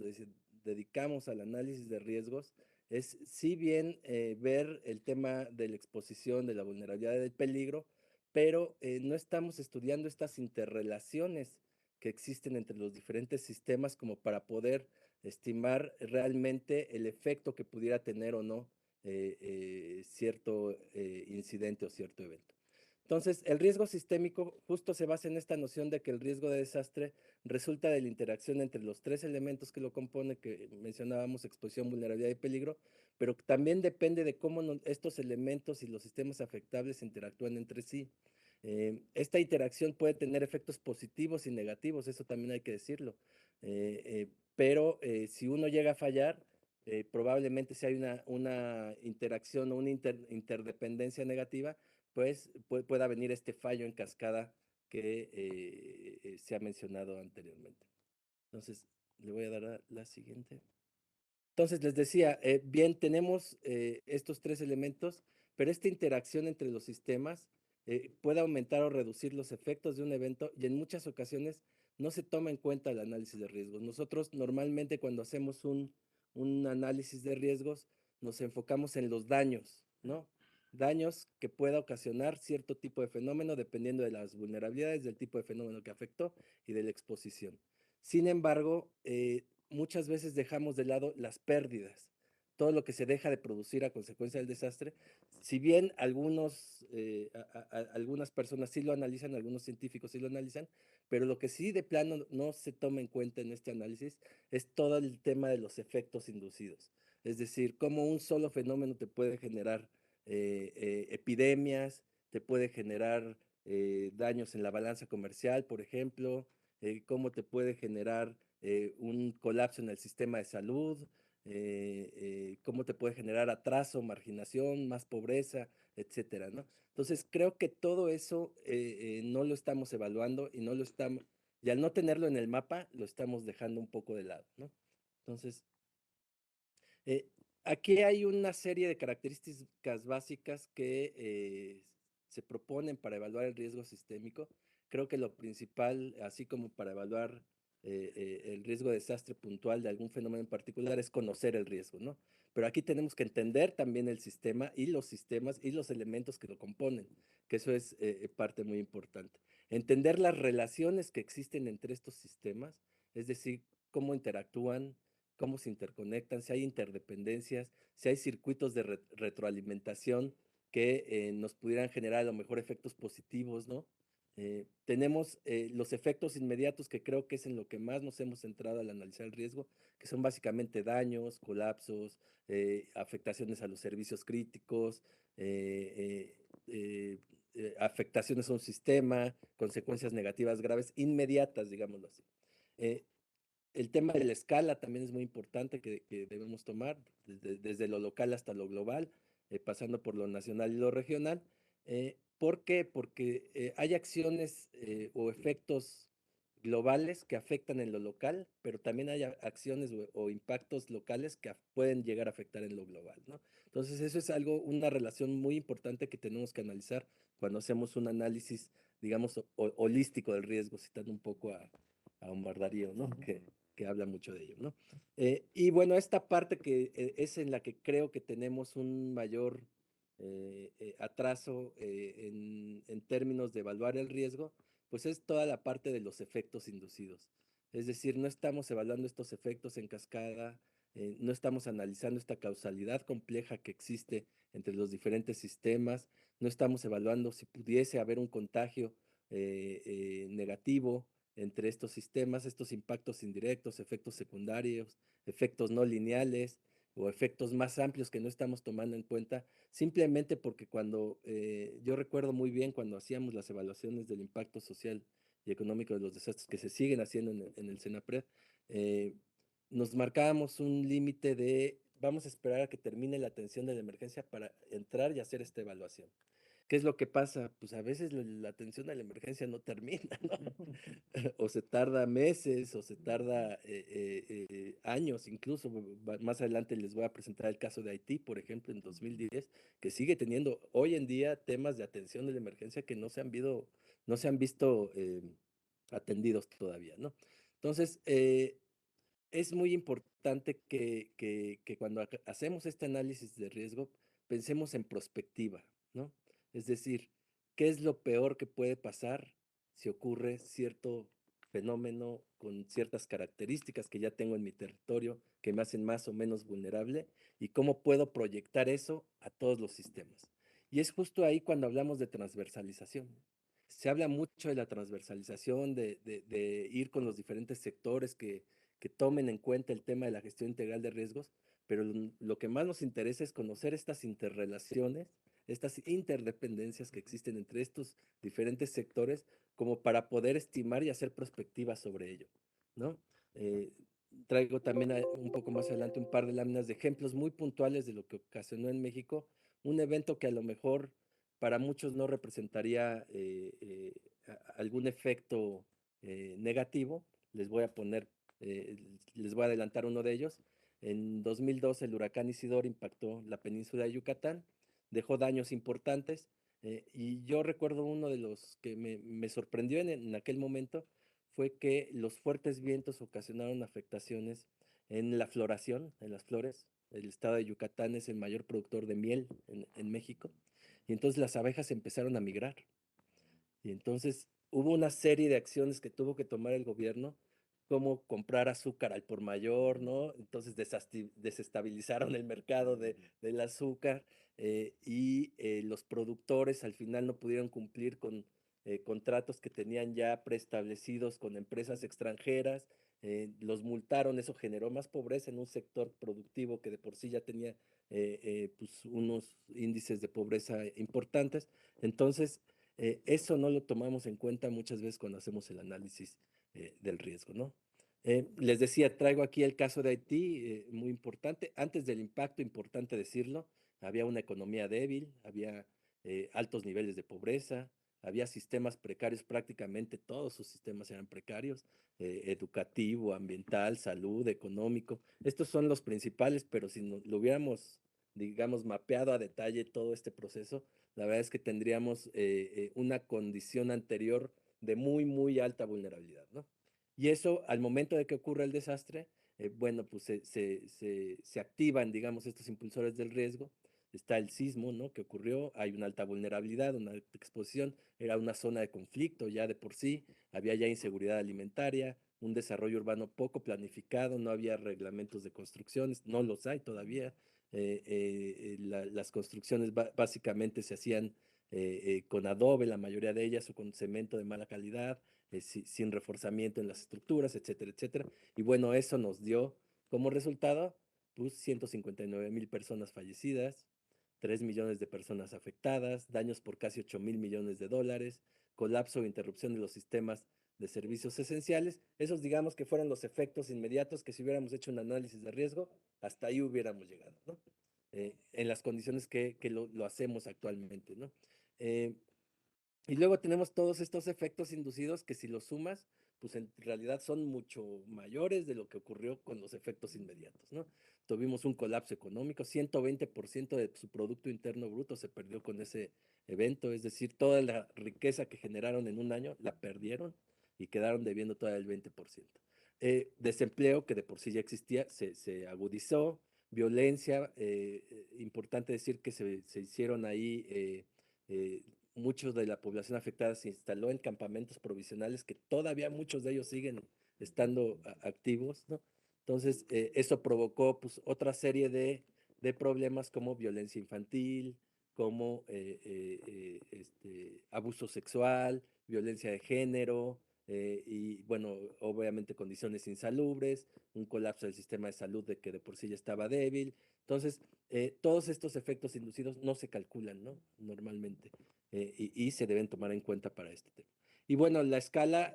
dedicamos al análisis de riesgos es si bien ver el tema de la exposición, de la vulnerabilidad del peligro, pero no estamos estudiando estas interrelaciones que existen entre los diferentes sistemas como para poder estimar realmente el efecto que pudiera tener o no cierto incidente o cierto evento. Entonces, el riesgo sistémico justo se basa en esta noción de que el riesgo de desastre resulta de la interacción entre los tres elementos que lo componen, que mencionábamos, exposición, vulnerabilidad y peligro, pero también depende de cómo estos elementos y los sistemas afectables interactúan entre sí. Esta interacción puede tener efectos positivos y negativos, eso también hay que decirlo. Pero si uno llega a fallar, probablemente si hay una interacción o una interdependencia negativa, pues pueda venir este fallo en cascada que se ha mencionado anteriormente. Entonces, le voy a dar a la siguiente. Entonces, les decía, bien, tenemos estos tres elementos, pero esta interacción entre los sistemas puede aumentar o reducir los efectos de un evento y en muchas ocasiones no se toma en cuenta el análisis de riesgos. Nosotros normalmente cuando hacemos un análisis de riesgos nos enfocamos en los daños, ¿no? Daños que pueda ocasionar cierto tipo de fenómeno dependiendo de las vulnerabilidades, del tipo de fenómeno que afectó y de la exposición. Sin embargo, muchas veces dejamos de lado las pérdidas, todo lo que se deja de producir a consecuencia del desastre. Si bien algunas personas sí lo analizan, algunos científicos sí lo analizan, pero lo que sí de plano no se toma en cuenta en este análisis es todo el tema de los efectos inducidos. Es decir, cómo un solo fenómeno te puede generar epidemias, te puede generar daños en la balanza comercial, por ejemplo, cómo te puede generar un colapso en el sistema de salud, cómo te puede generar atraso, marginación, más pobreza, etcétera, ¿no? Entonces, creo que todo eso no lo estamos evaluando y no lo estamos, y al no tenerlo en el mapa, lo estamos dejando un poco de lado, ¿no? Entonces, eh, aquí hay una serie de características básicas que se proponen para evaluar el riesgo sistémico. Creo que lo principal, así como para evaluar el riesgo de desastre puntual de algún fenómeno en particular, es conocer el riesgo, ¿no? Pero aquí tenemos que entender también el sistema y los sistemas y los elementos que lo componen, que eso es parte muy importante. Entender las relaciones que existen entre estos sistemas, es decir, cómo interactúan, cómo se interconectan, si hay interdependencias, si hay circuitos de retroalimentación que nos pudieran generar a lo mejor efectos positivos, ¿no? Tenemos los efectos inmediatos, que creo que es en lo que más nos hemos centrado al analizar el riesgo, que son básicamente daños, colapsos, afectaciones a los servicios críticos, afectaciones a un sistema, consecuencias negativas graves, inmediatas, digámoslo así. El tema de la escala también es muy importante que debemos tomar, desde lo local hasta lo global, pasando por lo nacional y lo regional. ¿Por qué? Porque hay acciones o efectos globales que afectan en lo local, pero también hay acciones o impactos locales que pueden llegar a afectar en lo global, ¿no? Entonces, eso es algo, una relación muy importante que tenemos que analizar cuando hacemos un análisis, digamos, holístico del riesgo, citando un poco a Omar Darío, ¿no? Que habla mucho de ello, ¿no? Y bueno, esta parte que es en la que creo que tenemos un mayor atraso en términos de evaluar el riesgo, pues es toda la parte de los efectos inducidos. Es decir, no estamos evaluando estos efectos en cascada, no estamos analizando esta causalidad compleja que existe entre los diferentes sistemas, no estamos evaluando si pudiese haber un contagio negativo entre estos sistemas, estos impactos indirectos, efectos secundarios, efectos no lineales o efectos más amplios que no estamos tomando en cuenta, simplemente porque cuando, yo recuerdo muy bien cuando hacíamos las evaluaciones del impacto social y económico de los desastres que se siguen haciendo en el CENAPRED, nos marcábamos un límite de vamos a esperar a que termine la atención de la emergencia para entrar y hacer esta evaluación. ¿Qué es lo que pasa? Pues a veces la atención a la emergencia no termina, ¿no? O se tarda meses, o se tarda años, incluso más adelante les voy a presentar el caso de Haití, por ejemplo, en 2010, que sigue teniendo hoy en día temas de atención de la emergencia que no se han visto atendidos todavía, ¿no? Entonces, es muy importante que cuando hacemos este análisis de riesgo, pensemos en prospectiva, ¿no? Es decir, ¿qué es lo peor que puede pasar si ocurre cierto fenómeno con ciertas características que ya tengo en mi territorio, que me hacen más o menos vulnerable, y cómo puedo proyectar eso a todos los sistemas? Y es justo ahí cuando hablamos de transversalización. Se habla mucho de la transversalización, de ir con los diferentes sectores que tomen en cuenta el tema de la gestión integral de riesgos, pero lo que más nos interesa es conocer estas interrelaciones, estas interdependencias que existen entre estos diferentes sectores, como para poder estimar y hacer prospectivas sobre ello, ¿no? Eh, Traigo también un poco más adelante un par de láminas de ejemplos muy puntuales de lo que ocasionó en México, un evento que a lo mejor para muchos no representaría algún efecto negativo. Les voy a poner, les voy a adelantar uno de ellos. En 2012 el huracán Isidoro impactó la península de Yucatán, dejó daños importantes, y yo recuerdo uno de los que me sorprendió en aquel momento fue que los fuertes vientos ocasionaron afectaciones en la floración, en las flores. El estado de Yucatán es el mayor productor de miel en México, y entonces las abejas empezaron a migrar. Y entonces hubo una serie de acciones que tuvo que tomar el gobierno, como comprar azúcar al por mayor, ¿no? Entonces desestabilizaron el mercado del azúcar, y los productores al final no pudieron cumplir con contratos que tenían ya preestablecidos con empresas extranjeras, los multaron, eso generó más pobreza en un sector productivo que de por sí ya tenía pues unos índices de pobreza importantes. Entonces, eso no lo tomamos en cuenta muchas veces cuando hacemos el análisis del riesgo, ¿no? Les decía, traigo aquí el caso de Haití, muy importante. Antes del impacto, importante decirlo, había una economía débil, había altos niveles de pobreza, había sistemas precarios, prácticamente todos sus sistemas eran precarios, educativo, ambiental, salud, económico. Estos son los principales, pero si lo hubiéramos, digamos, mapeado a detalle todo este proceso, la verdad es que tendríamos una condición anterior de muy, muy alta vulnerabilidad, ¿no? Y eso, al momento de que ocurre el desastre, bueno, pues se activan, digamos, estos impulsores del riesgo. Está el sismo, ¿no? Que ocurrió, hay una alta vulnerabilidad, una alta exposición, era una zona de conflicto ya de por sí, había ya inseguridad alimentaria, un desarrollo urbano poco planificado, no había reglamentos de construcciones, no los hay todavía. Las construcciones básicamente se hacían con adobe, la mayoría de ellas, o con cemento de mala calidad, sin reforzamiento en las estructuras, etcétera, etcétera. Y bueno, eso nos dio como resultado, pues 159,000 personas fallecidas, 3 millones de personas afectadas, daños por casi 8,000 millones de dólares, colapso o interrupción de los sistemas de servicios esenciales. Esos, digamos, que fueron los efectos inmediatos que, si hubiéramos hecho un análisis de riesgo, hasta ahí hubiéramos llegado, ¿no? En las condiciones que lo hacemos actualmente, ¿no? Eh, y luego tenemos todos estos efectos inducidos que, si los sumas, pues en realidad son mucho mayores de lo que ocurrió con los efectos inmediatos, ¿no? Tuvimos un colapso económico, 120% de su Producto Interno Bruto se perdió con ese evento, es decir, toda la riqueza que generaron en un año la perdieron y quedaron debiendo todavía el 20%. Desempleo, que de por sí ya existía, se agudizó. Violencia, importante decir que se hicieron ahí eh, muchos de la población afectada se instaló en campamentos provisionales, que todavía muchos de ellos siguen estando activos, ¿no? Entonces, eso provocó pues otra serie de problemas, como violencia infantil, como abuso sexual, violencia de género, y bueno, obviamente condiciones insalubres, un colapso del sistema de salud de que de por sí ya estaba débil. Entonces, todos estos efectos inducidos no se calculan, ¿no? Normalmente, y se deben tomar en cuenta para este tema. Y bueno, la escala,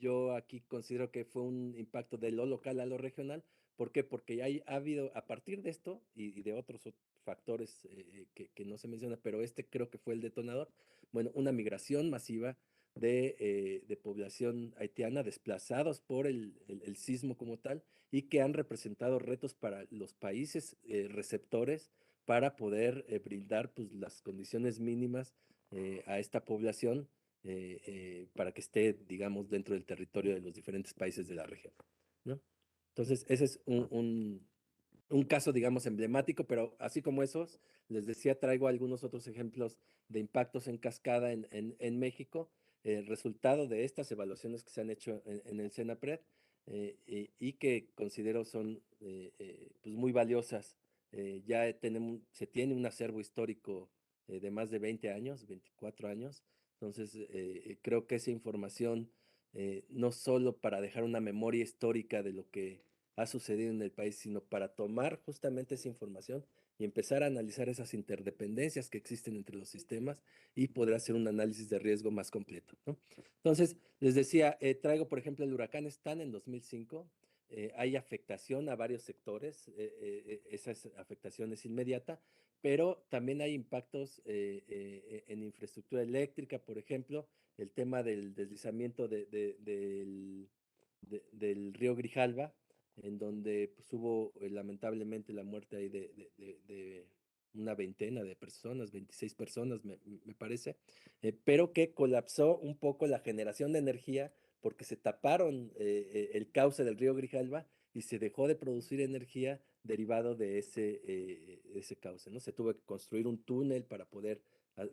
yo aquí considero que fue un impacto de lo local a lo regional. ¿Por qué? Porque ha habido, a partir de esto y de otros factores que no se menciona, pero este creo que fue el detonador, bueno, una migración masiva de población haitiana desplazados por el sismo como tal, y que han representado retos para los países receptores para poder brindar pues, las condiciones mínimas a esta población, para que esté, digamos, dentro del territorio de los diferentes países de la región, ¿no? Entonces, ese es un caso, digamos, emblemático, pero así como esos, les decía, traigo algunos otros ejemplos de impactos en cascada en México, resultado de estas evaluaciones que se han hecho en el CENAPRED, y que considero son pues muy valiosas. Se tiene un acervo histórico de más de 20 años, 24 años, entonces creo que esa información, no solo para dejar una memoria histórica de lo que ha sucedido en el país, sino para tomar justamente esa información y empezar a analizar esas interdependencias que existen entre los sistemas y poder hacer un análisis de riesgo más completo, ¿no? Entonces, les decía, traigo, por ejemplo, el huracán Stan en 2005. Hay afectación a varios sectores, esa afectación es inmediata, pero también hay impactos en infraestructura eléctrica, por ejemplo, el tema del deslizamiento del río Grijalva, en donde pues, hubo lamentablemente la muerte ahí de una veintena de personas, 26 personas me parece, pero que colapsó un poco la generación de energía porque se taparon el cauce del río Grijalva y se dejó de producir energía derivado de ese cauce, ¿no? Se tuvo que construir un túnel para poder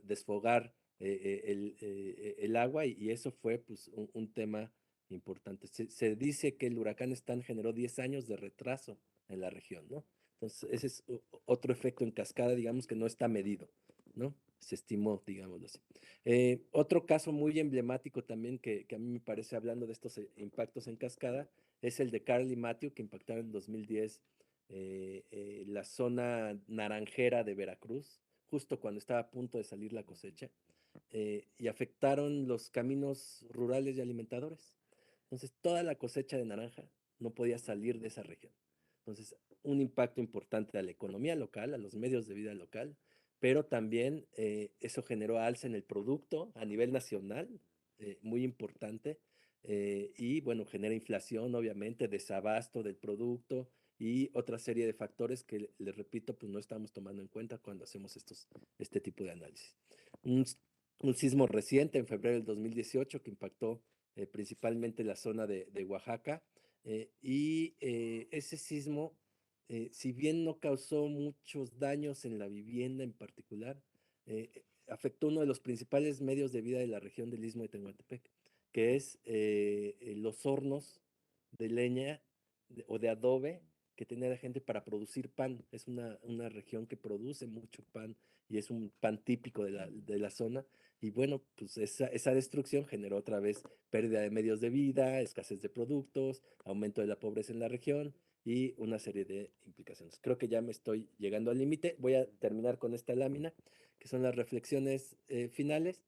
desfogar el agua y eso fue pues un tema importante. Se dice que el huracán Stan generó 10 años de retraso en la región, ¿no? Entonces, ese es otro efecto en cascada, digamos, que no está medido, ¿no? Se estimó, digámoslo así. Otro caso muy emblemático también que a mí me parece, hablando de estos impactos en cascada, es el de Carl y Matthew, que impactaron en 2010 la zona naranjera de Veracruz, justo cuando estaba a punto de salir la cosecha, y afectaron los caminos rurales y alimentadores. Entonces, toda la cosecha de naranja no podía salir de esa región. Entonces, un impacto importante a la economía local, a los medios de vida local, pero también eso generó alza en el producto a nivel nacional, muy importante, y bueno, genera inflación, obviamente, desabasto del producto y otra serie de factores que, les repito, pues no estamos tomando en cuenta cuando hacemos este tipo de análisis. Un, un sismo reciente en febrero del 2018 que impactó principalmente la zona de Oaxaca. Ese sismo, si bien no causó muchos daños en la vivienda en particular, afectó uno de los principales medios de vida de la región del Istmo de Tehuantepec, que es los hornos de leña o de adobe que tenía la gente para producir pan. Es una región que produce mucho pan y es un pan típico de la zona. Y bueno, pues esa destrucción generó otra vez pérdida de medios de vida, escasez de productos, aumento de la pobreza en la región y una serie de implicaciones. Creo que ya me estoy llegando al límite. Voy a terminar con esta lámina, que son las reflexiones finales.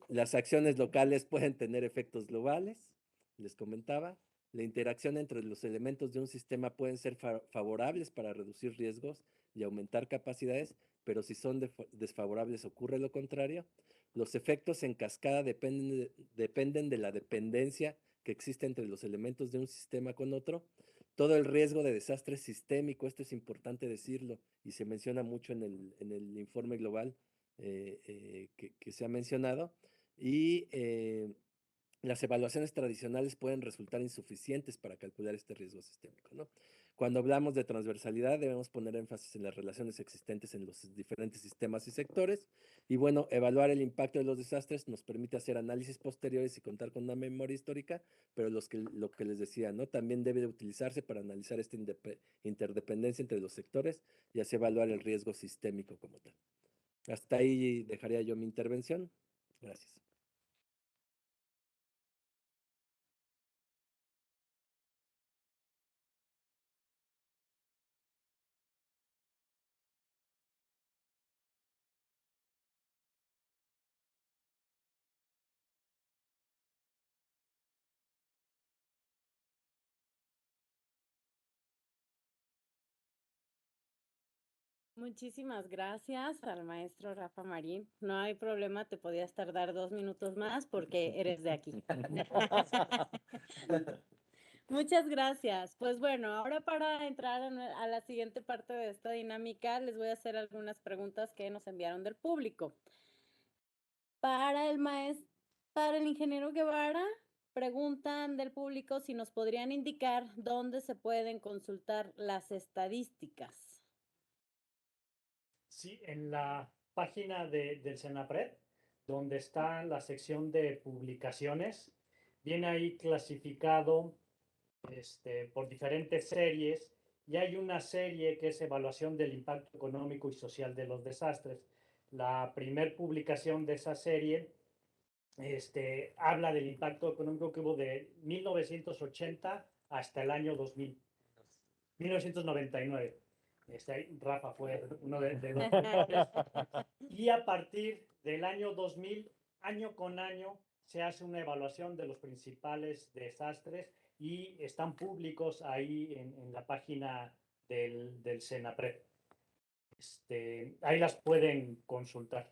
Las acciones locales pueden tener efectos globales, les comentaba. La interacción entre los elementos de un sistema pueden ser favorables para reducir riesgos y aumentar capacidades, pero si son desfavorables ocurre lo contrario. Los efectos en cascada dependen de la dependencia que existe entre los elementos de un sistema con otro. Todo el riesgo de desastre sistémico, esto es importante decirlo, y se menciona mucho en el informe global que se ha mencionado, y las evaluaciones tradicionales pueden resultar insuficientes para calcular este riesgo sistémico, ¿no? Cuando hablamos de transversalidad, debemos poner énfasis en las relaciones existentes en los diferentes sistemas y sectores. Y bueno, evaluar el impacto de los desastres nos permite hacer análisis posteriores y contar con una memoria histórica, pero lo que les decía, ¿no? También debe de utilizarse para analizar esta interdependencia entre los sectores y así evaluar el riesgo sistémico como tal. Hasta ahí dejaría yo mi intervención. Gracias. Muchísimas gracias al maestro Rafa Marín. No hay problema, te podías tardar 2 minutos más porque eres de aquí. Muchas gracias. Pues bueno, ahora para entrar a la siguiente parte de esta dinámica, les voy a hacer algunas preguntas que nos enviaron del público. Para el ingeniero Guevara, preguntan del público si nos podrían indicar dónde se pueden consultar las estadísticas. Sí, en la página del Senapred, donde está la sección de publicaciones, viene ahí clasificado por diferentes series, y hay una serie que es evaluación del impacto económico y social de los desastres. La primer publicación de esa serie habla del impacto económico que hubo de 1980 hasta el año 2000, 1999. Rafa fue uno de los autores. Y a partir del año 2000, año con año, se hace una evaluación de los principales desastres y están públicos ahí en la página del Senapred. Ahí las pueden consultar.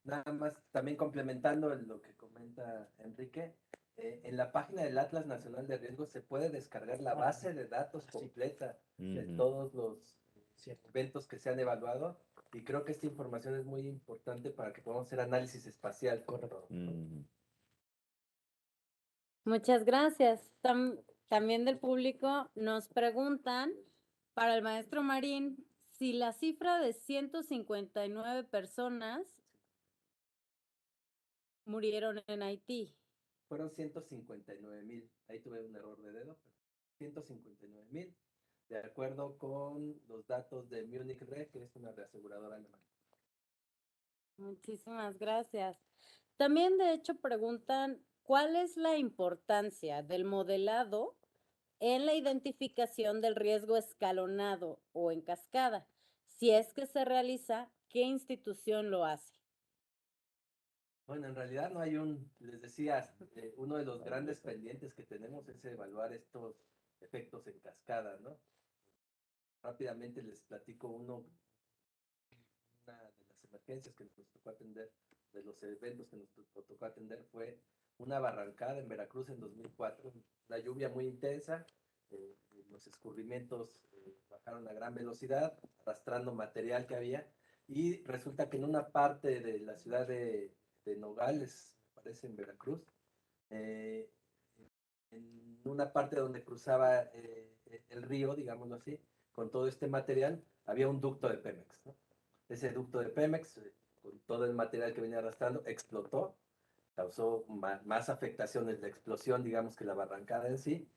Nada más, también complementando lo que comenta Enrique, en la página del Atlas Nacional de Riesgos se puede descargar la base de datos completa de todos los eventos que se han evaluado, y creo que esta información es muy importante para que podamos hacer análisis espacial. Correcto. Muchas gracias. También del público nos preguntan para el maestro Marín si la cifra de 159 personas murieron en Haití. Fueron 159,000. Ahí tuve un error de dedo, pero 159,000, de acuerdo con los datos de Munich Re, que es una reaseguradora alemana. Muchísimas gracias. También, de hecho, preguntan cuál es la importancia del modelado en la identificación del riesgo escalonado o en cascada. Si es que se realiza, ¿qué institución lo hace? Bueno, en realidad no hay les decía, uno de los grandes pendientes que tenemos es evaluar estos efectos en cascada, ¿no? Rápidamente les platico una de las emergencias que nos tocó atender, de los eventos que nos tocó atender, fue una barrancada en Veracruz en 2004, una lluvia muy intensa, los escurrimientos bajaron a gran velocidad, arrastrando material que había, y resulta que en una parte de la ciudad de Nogales, me parece, en Veracruz, en una parte donde cruzaba el río, digámoslo así, con todo este material, había un ducto de Pemex, ¿no? Ese ducto de Pemex, con todo el material que venía arrastrando, explotó, causó más afectaciones la explosión, digamos, que la barrancada en sí,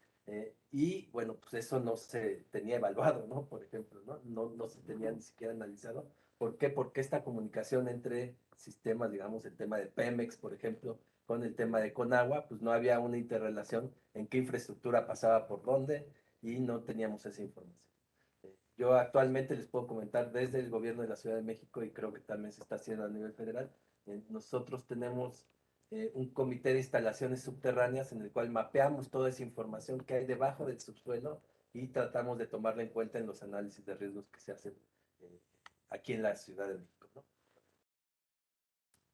y bueno, pues eso no se tenía evaluado, ¿no? Por ejemplo, ¿no? No se tenía ni siquiera analizado. ¿Por qué? Porque esta comunicación entre sistemas, digamos, el tema de Pemex, por ejemplo, con el tema de Conagua, pues no había una interrelación en qué infraestructura pasaba por dónde, y no teníamos esa información. Yo actualmente les puedo comentar desde el gobierno de la Ciudad de México, y creo que también se está haciendo a nivel federal, nosotros tenemos un comité de instalaciones subterráneas en el cual mapeamos toda esa información que hay debajo del subsuelo y tratamos de tomarla en cuenta en los análisis de riesgos que se hacen aquí en la Ciudad de México, ¿no?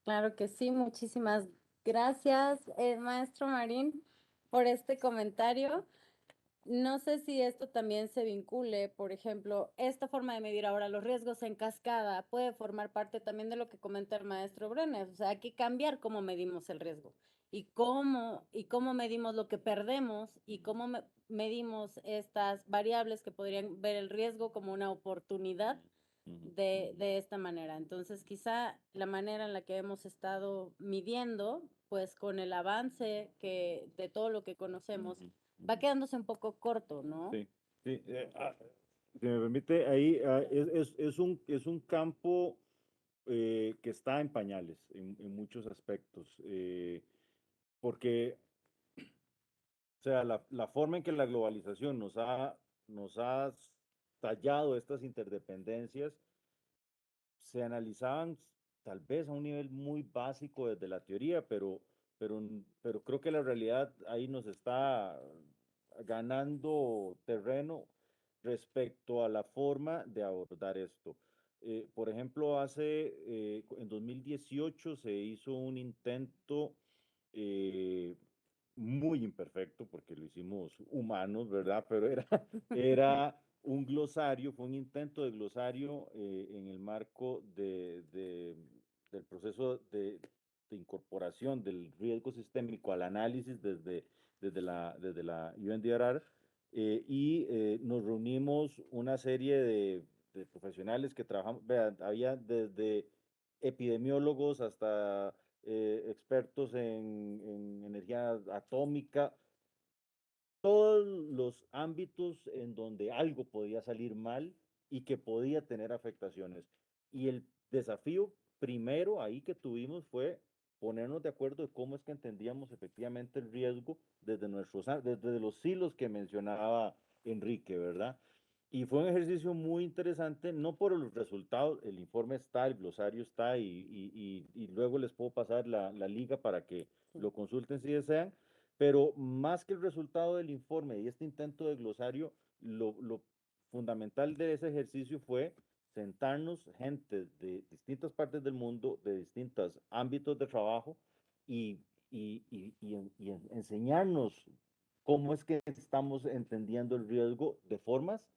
Claro que sí, muchísimas gracias, maestro Marín, por este comentario. No sé si esto también se vincule, por ejemplo, esta forma de medir ahora los riesgos en cascada puede formar parte también de lo que comenta el maestro Brenes. O sea, hay que cambiar cómo medimos el riesgo y cómo medimos lo que perdemos y cómo medimos estas variables que podrían ver el riesgo como una oportunidad de esta manera. Entonces, quizá la manera en la que hemos estado midiendo, pues con el avance de todo lo que conocemos, va quedándose un poco corto, ¿no? Sí, sí. Si me permite, ahí es un campo que está en pañales en muchos aspectos, porque, o sea, la forma en que la globalización nos ha tallado estas interdependencias se analizaban tal vez a un nivel muy básico desde la teoría, pero creo que la realidad ahí nos está ganando terreno respecto a la forma de abordar esto. Por ejemplo, en 2018 se hizo un intento muy imperfecto, porque lo hicimos humanos, ¿verdad? Pero era un glosario, fue un intento de glosario en el marco del proceso de incorporación del riesgo sistémico al análisis desde la UNDRR, nos reunimos una serie de profesionales que trabajamos, vean, había desde epidemiólogos hasta expertos en energía atómica, todos los ámbitos en donde algo podía salir mal y que podía tener afectaciones. Y el desafío primero ahí que tuvimos fue ponernos de acuerdo de cómo es que entendíamos efectivamente el riesgo desde los hilos que mencionaba Enrique, ¿verdad? Y fue un ejercicio muy interesante, no por los resultados, el informe está, el glosario está, y luego les puedo pasar la liga para que lo consulten si desean, pero más que el resultado del informe y este intento de glosario, lo fundamental de ese ejercicio fue sentarnos gente de distintas partes del mundo, de distintos ámbitos de trabajo, y, y enseñarnos cómo es que estamos entendiendo el riesgo de formas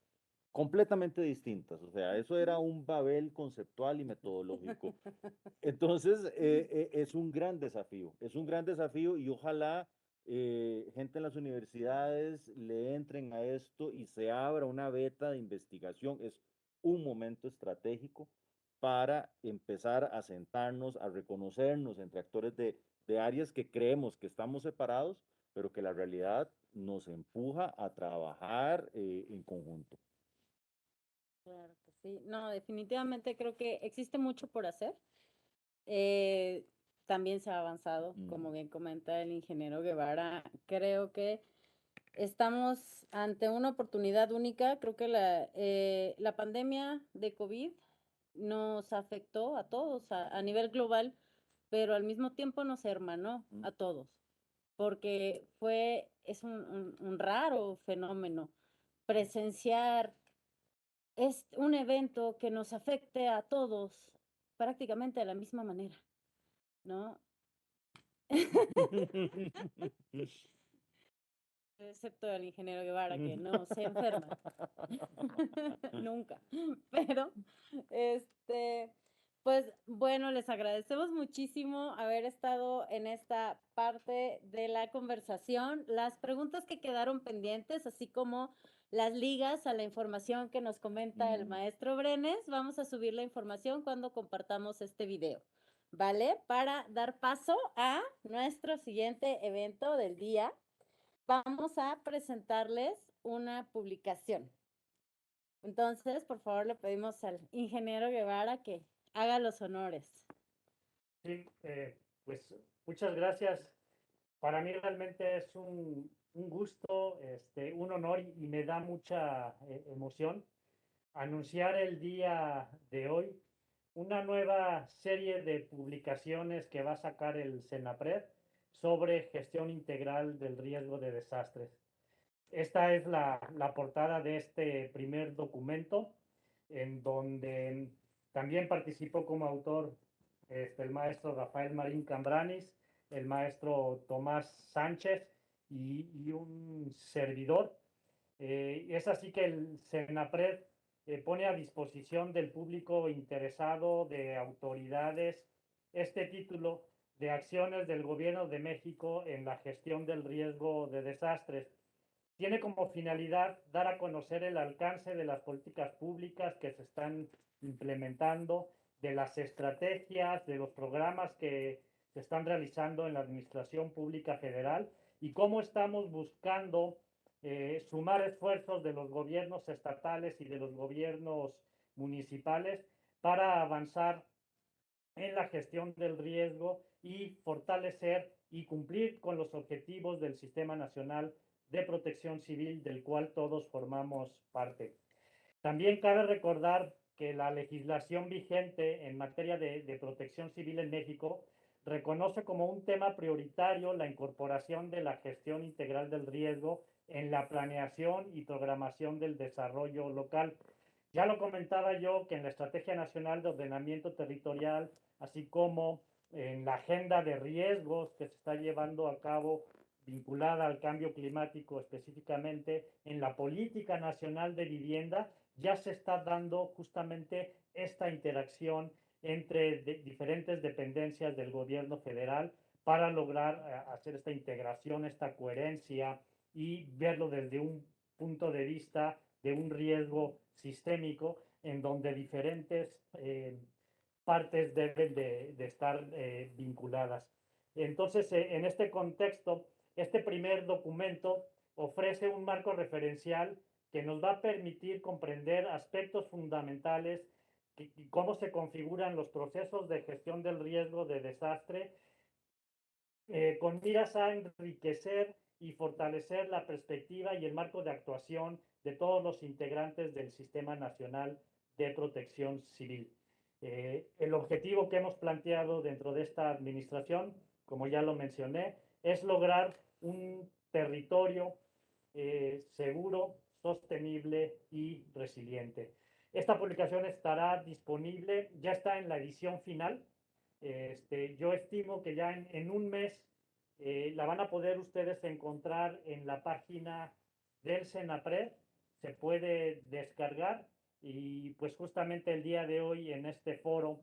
completamente distintas. O sea, eso era un babel conceptual y metodológico. Entonces, es un gran desafío y ojalá gente en las universidades le entren a esto y se abra una beta de investigación. Es un momento estratégico para empezar a sentarnos, a reconocernos entre actores de áreas que creemos que estamos separados, pero que la realidad nos empuja a trabajar en conjunto. Claro que sí. No, definitivamente creo que existe mucho por hacer. También se ha avanzado, como bien comenta el ingeniero Guevara. Creo que estamos ante una oportunidad única. Creo que la pandemia de COVID nos afectó a todos a nivel global, pero al mismo tiempo nos hermanó a todos, porque es un raro fenómeno presenciar es un evento que nos afecte a todos prácticamente de la misma manera, ¿no? Excepto el ingeniero Guevara, que no se enferma. Nunca. Pero, pues bueno, les agradecemos muchísimo haber estado en esta parte de la conversación. Las preguntas que quedaron pendientes, así como las ligas a la información que nos comenta el maestro Brenes, vamos a subir la información cuando compartamos este video, ¿vale? Para dar paso a nuestro siguiente evento del día. Vamos a presentarles una publicación. Entonces, por favor, le pedimos al ingeniero Guevara que haga los honores. Sí, pues muchas gracias. Para mí realmente es un gusto, un honor y me da mucha emoción anunciar el día de hoy una nueva serie de publicaciones que va a sacar el CENAPRED sobre gestión integral del riesgo de desastres. Esta es la portada de este primer documento, en donde también participó como autor el maestro Rafael Marín Cambranis, el maestro Tomás Sánchez y un servidor. Es así que el CENAPRED pone a disposición del público interesado, de autoridades, este título de acciones del Gobierno de México en la gestión del riesgo de desastres. Tiene como finalidad dar a conocer el alcance de las políticas públicas que se están implementando, de las estrategias, de los programas que se están realizando en la Administración Pública Federal y cómo estamos buscando sumar esfuerzos de los gobiernos estatales y de los gobiernos municipales para avanzar en la gestión del riesgo y fortalecer y cumplir con los objetivos del Sistema Nacional de Protección Civil, del cual todos formamos parte. También cabe recordar que la legislación vigente en materia de protección civil en México reconoce como un tema prioritario la incorporación de la gestión integral del riesgo en la planeación y programación del desarrollo local. Ya lo comentaba yo que en la Estrategia Nacional de Ordenamiento Territorial, así como en la agenda de riesgos que se está llevando a cabo vinculada al cambio climático específicamente, en la Política Nacional de Vivienda, ya se está dando justamente esta interacción entre diferentes dependencias del gobierno federal para lograr hacer esta integración, esta coherencia y verlo desde un punto de vista de un riesgo sistémico en donde diferentes partes deben de estar vinculadas. Entonces, en este contexto, este primer documento ofrece un marco referencial que nos va a permitir comprender aspectos fundamentales y cómo se configuran los procesos de gestión del riesgo de desastre, con miras a enriquecer y fortalecer la perspectiva y el marco de actuación de todos los integrantes del Sistema Nacional de Protección Civil. El objetivo que hemos planteado dentro de esta administración, como ya lo mencioné, es lograr un territorio seguro, sostenible y resiliente. Esta publicación estará disponible, ya está en la edición final. Yo estimo que ya en un mes la van a poder ustedes encontrar en la página del Senapred, se puede descargar y pues justamente el día de hoy en este foro,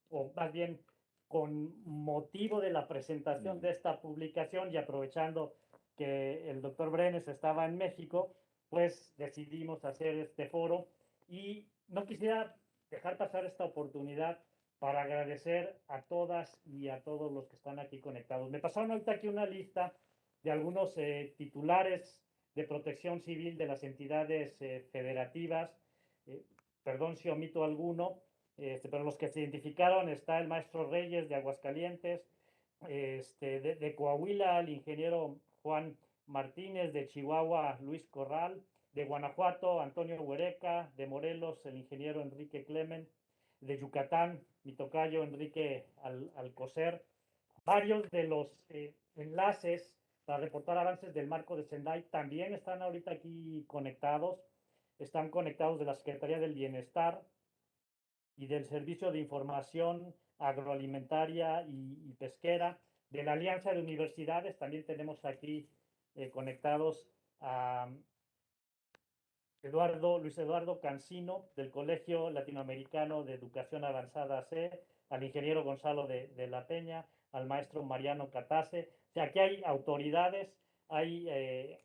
o más bien con motivo de la presentación de esta publicación y aprovechando que el doctor Brenes estaba en México, pues decidimos hacer este foro y no quisiera dejar pasar esta oportunidad para agradecer a todas y a todos los que están aquí conectados. Me pasaron ahorita aquí una lista de algunos titulares de protección civil de las entidades federativas. Perdón si omito alguno, pero los que se identificaron está el maestro Reyes de Aguascalientes, de Coahuila, el ingeniero Juan Martínez, de Chihuahua, Luis Corral, de Guanajuato, Antonio Huereca, de Morelos, el ingeniero Enrique Clemen, de Yucatán, mi tocayo Enrique Alcocer. Varios de los enlaces para reportar avances del marco de Sendai también están ahorita aquí conectados. Están conectados de la Secretaría del Bienestar y del Servicio de Información Agroalimentaria y Pesquera, de la Alianza de Universidades. También tenemos aquí conectados a Luis Eduardo Cancino, del Colegio Latinoamericano de Educación Avanzada C, al ingeniero Gonzalo de la Peña, al maestro Mariano Catase. O sea, aquí hay autoridades, hay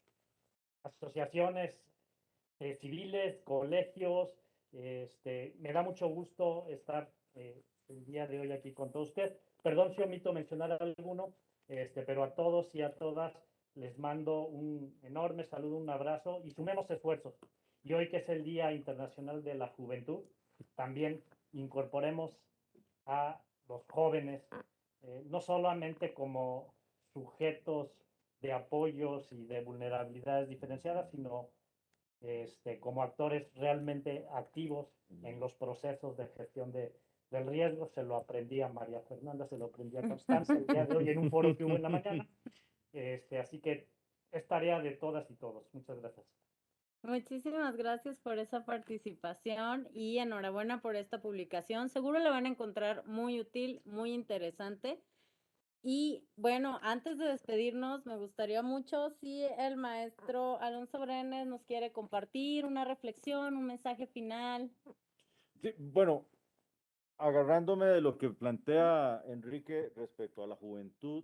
asociaciones civiles, colegios. Me da mucho gusto estar el día de hoy aquí con todos ustedes. Perdón si omito mencionar alguno, pero a todos y a todas les mando un enorme saludo, un abrazo y sumemos esfuerzos. Y hoy que es el Día Internacional de la Juventud, también incorporemos a los jóvenes, no solamente como sujetos de apoyos y de vulnerabilidades diferenciadas, sino como actores realmente activos en los procesos de gestión del riesgo. Se lo aprendí a María Fernanda, se lo aprendí a Constanza el día de hoy en un foro que hubo en la mañana. Así que es tarea de todas y todos. Muchas gracias. Muchísimas gracias por esa participación y enhorabuena por esta publicación. Seguro la van a encontrar muy útil, muy interesante. Y bueno, antes de despedirnos, me gustaría mucho si el maestro Alonso Brenes nos quiere compartir una reflexión, un mensaje final. Sí, bueno, agarrándome de lo que plantea Enrique respecto a la juventud,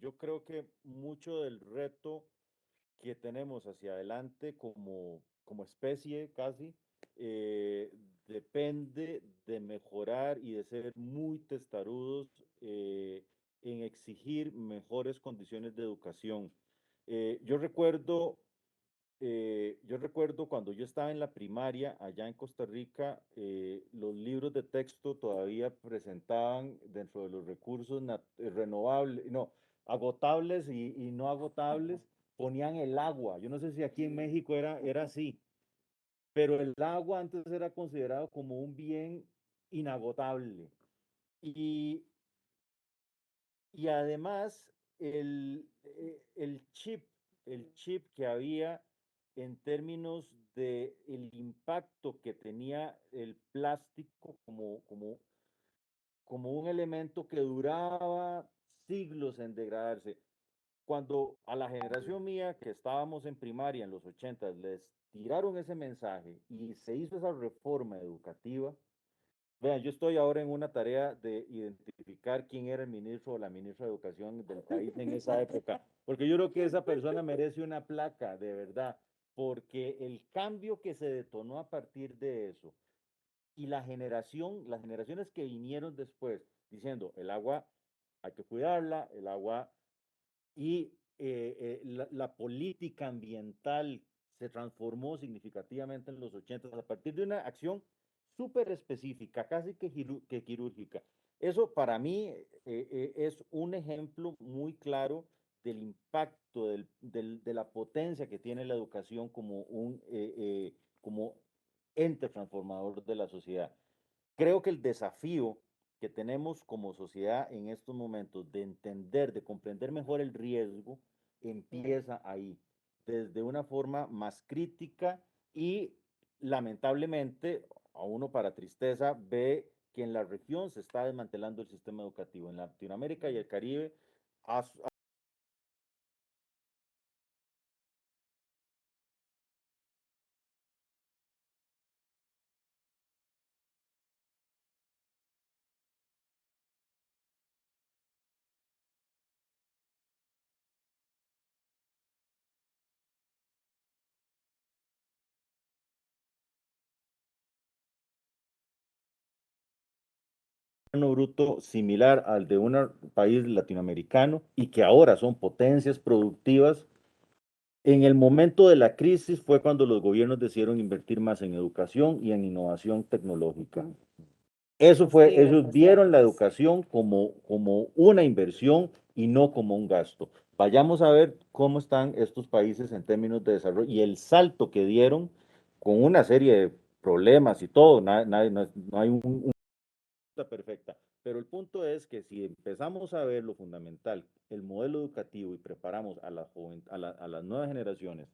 yo creo que mucho del reto que tenemos hacia adelante como especie casi, depende de mejorar y de ser muy testarudos en exigir mejores condiciones de educación. Yo recuerdo cuando yo estaba en la primaria allá en Costa Rica, los libros de texto todavía presentaban dentro de los recursos renovables, no, agotables y no agotables, ponían el agua. Yo no sé si aquí en México era así, pero el agua antes era considerado como un bien inagotable. Y, y además el chip que había en términos de el impacto que tenía el plástico como un elemento que duraba siglos en degradarse. Cuando a la generación mía, que estábamos en primaria en los 80, les tiraron ese mensaje y se hizo esa reforma educativa, Vean, yo estoy ahora en una tarea de identificar quién era el ministro o la ministra de Educación del país en esa época, porque yo creo que esa persona merece una placa, de verdad, porque el cambio que se detonó a partir de eso y las generaciones que vinieron después, diciendo, el agua hay que cuidarla, el agua y la política ambiental se transformó significativamente en los 80 a partir de una acción súper específica, casi que quirúrgica. Eso para mí es un ejemplo muy claro del impacto, de la potencia que tiene la educación como como ente transformador de la sociedad. Creo que el desafío que tenemos como sociedad en estos momentos de entender, de comprender mejor el riesgo, empieza ahí, desde una forma más crítica y lamentablemente, a uno para tristeza, ve que en la región se está desmantelando el sistema educativo. En Latinoamérica y el Caribe bruto similar al de un país latinoamericano y que ahora son potencias productivas. En el momento de la crisis fue cuando los gobiernos decidieron invertir más en educación y en innovación tecnológica. Eso fue, Sí, ellos vieron la educación como una inversión y no como un gasto. Vayamos a ver cómo están estos países en términos de desarrollo y el salto que dieron con una serie de problemas y todo. No hay un perfecta. Pero el punto es que si empezamos a ver lo fundamental, el modelo educativo y preparamos a, a las nuevas generaciones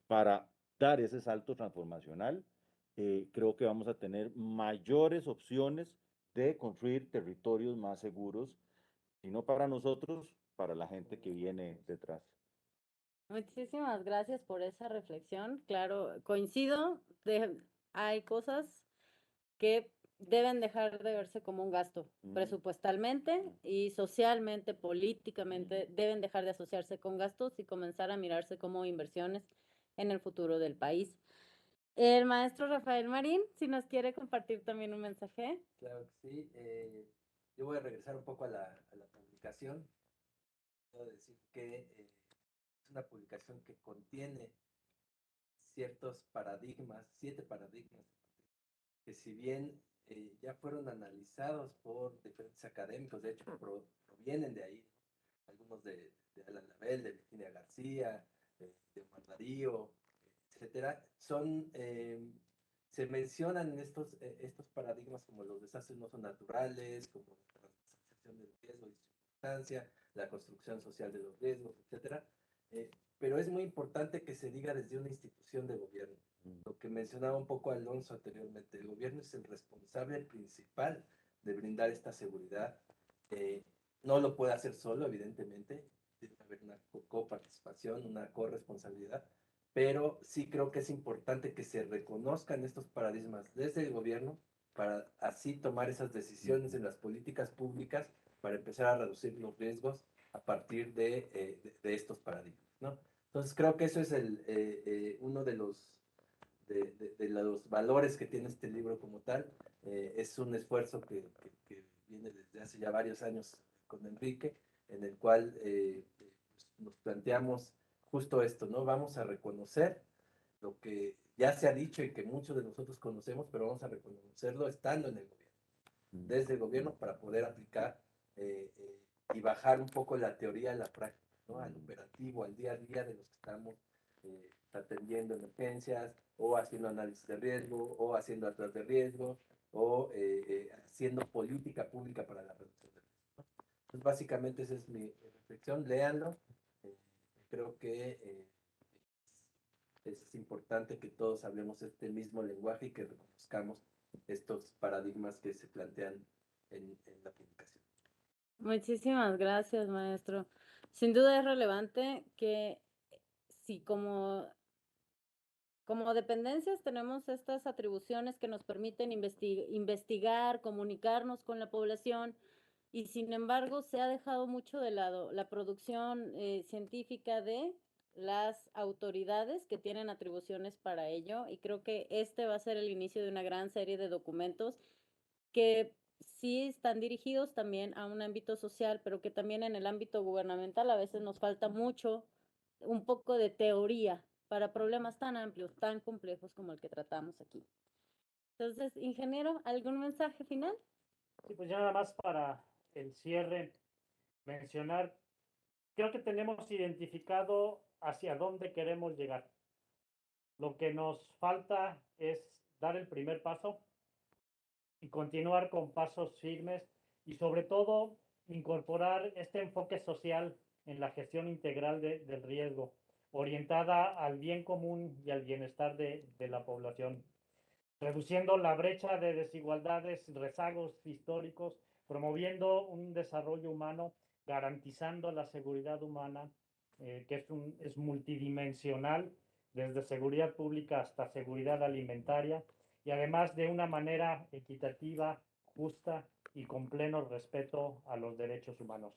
para dar ese salto transformacional, creo que vamos a tener mayores opciones de construir territorios más seguros, y no para nosotros, para la gente que viene detrás. Muchísimas gracias por esa reflexión. Claro, coincido, hay cosas que deben dejar de verse como un gasto presupuestalmente y socialmente, políticamente, deben dejar de asociarse con gastos y comenzar a mirarse como inversiones en el futuro del país. El maestro Rafael Marín, si nos quiere compartir también un mensaje. Claro que sí. Yo voy a regresar un poco a la publicación. Quiero decir que es una publicación que contiene ciertos paradigmas, 7 paradigmas, que si bien ya fueron analizados por diferentes académicos, de hecho provienen de ahí, ¿no? Algunos de Alan Lavelle, de Virginia García, de Omar Darío, etcétera, se mencionan en estos paradigmas como los desastres no son naturales, como la transversalización del riesgo y circunstancia, la construcción social de los riesgos, etcétera. Pero es muy importante que se diga desde una institución de gobierno. Lo que mencionaba un poco Alonso anteriormente, el gobierno es el responsable principal de brindar esta seguridad. No lo puede hacer solo, evidentemente, tiene que haber una coparticipación, una corresponsabilidad, pero sí creo que es importante que se reconozcan estos paradigmas desde el gobierno para así tomar esas decisiones en las políticas públicas para empezar a reducir los riesgos a partir de estos paradigmas, ¿no? Entonces creo que eso es uno de los valores que tiene este libro como tal. Es un esfuerzo que viene desde hace ya varios años con Enrique, en el cual pues nos planteamos justo esto, ¿no? Vamos a reconocer lo que ya se ha dicho y que muchos de nosotros conocemos, pero vamos a reconocerlo estando en el gobierno, desde el gobierno para poder aplicar y bajar un poco la teoría a la práctica, ¿no? Al operativo, al día a día de los que estamos atendiendo emergencias o haciendo análisis de riesgo o haciendo atrás de riesgo o haciendo política pública para la reducción de riesgo, ¿no? Entonces básicamente esa es mi reflexión, léanlo. Creo que es importante que todos hablemos este mismo lenguaje y que reconozcamos estos paradigmas que se plantean en la publicación. Muchísimas gracias, maestro. Sin duda es relevante que si como como dependencias tenemos estas atribuciones que nos permiten investigar, comunicarnos con la población y sin embargo se ha dejado mucho de lado la producción científica de las autoridades que tienen atribuciones para ello y creo que este va a ser el inicio de una gran serie de documentos que sí están dirigidos también a un ámbito social, pero que también en el ámbito gubernamental a veces nos falta mucho, un poco de teoría para problemas tan amplios, tan complejos como el que tratamos aquí. Entonces, ingeniero, ¿algún mensaje final? Sí, pues ya nada más para el cierre, mencionar, creo que tenemos identificado hacia dónde queremos llegar. Lo que nos falta es dar el primer paso y continuar con pasos firmes y sobre todo incorporar este enfoque social en la gestión integral del riesgo, orientada al bien común y al bienestar de la población, reduciendo la brecha de desigualdades, rezagos históricos, promoviendo un desarrollo humano, garantizando la seguridad humana, que es multidimensional, desde seguridad pública hasta seguridad alimentaria, y además de una manera equitativa, justa y con pleno respeto a los derechos humanos.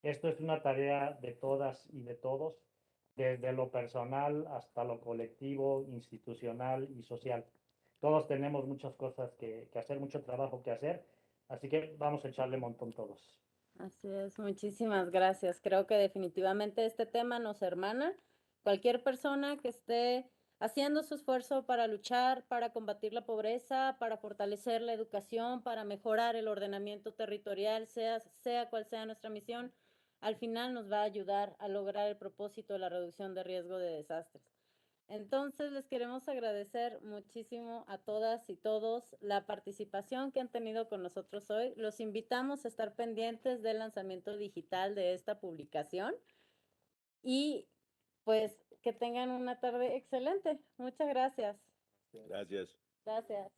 Esto es una tarea de todas y de todos, desde lo personal hasta lo colectivo, institucional y social. Todos tenemos muchas cosas que hacer, mucho trabajo que hacer, así que vamos a echarle montón todos. Así es, muchísimas gracias. Creo que definitivamente este tema nos hermana. Cualquier persona que esté haciendo su esfuerzo para luchar, para combatir la pobreza, para fortalecer la educación, para mejorar el ordenamiento territorial, sea cual sea nuestra misión, al final nos va a ayudar a lograr el propósito de la reducción de riesgo de desastres. Entonces, les queremos agradecer muchísimo a todas y todos la participación que han tenido con nosotros hoy. Los invitamos a estar pendientes del lanzamiento digital de esta publicación y pues que tengan una tarde excelente. Muchas gracias. Gracias. Gracias.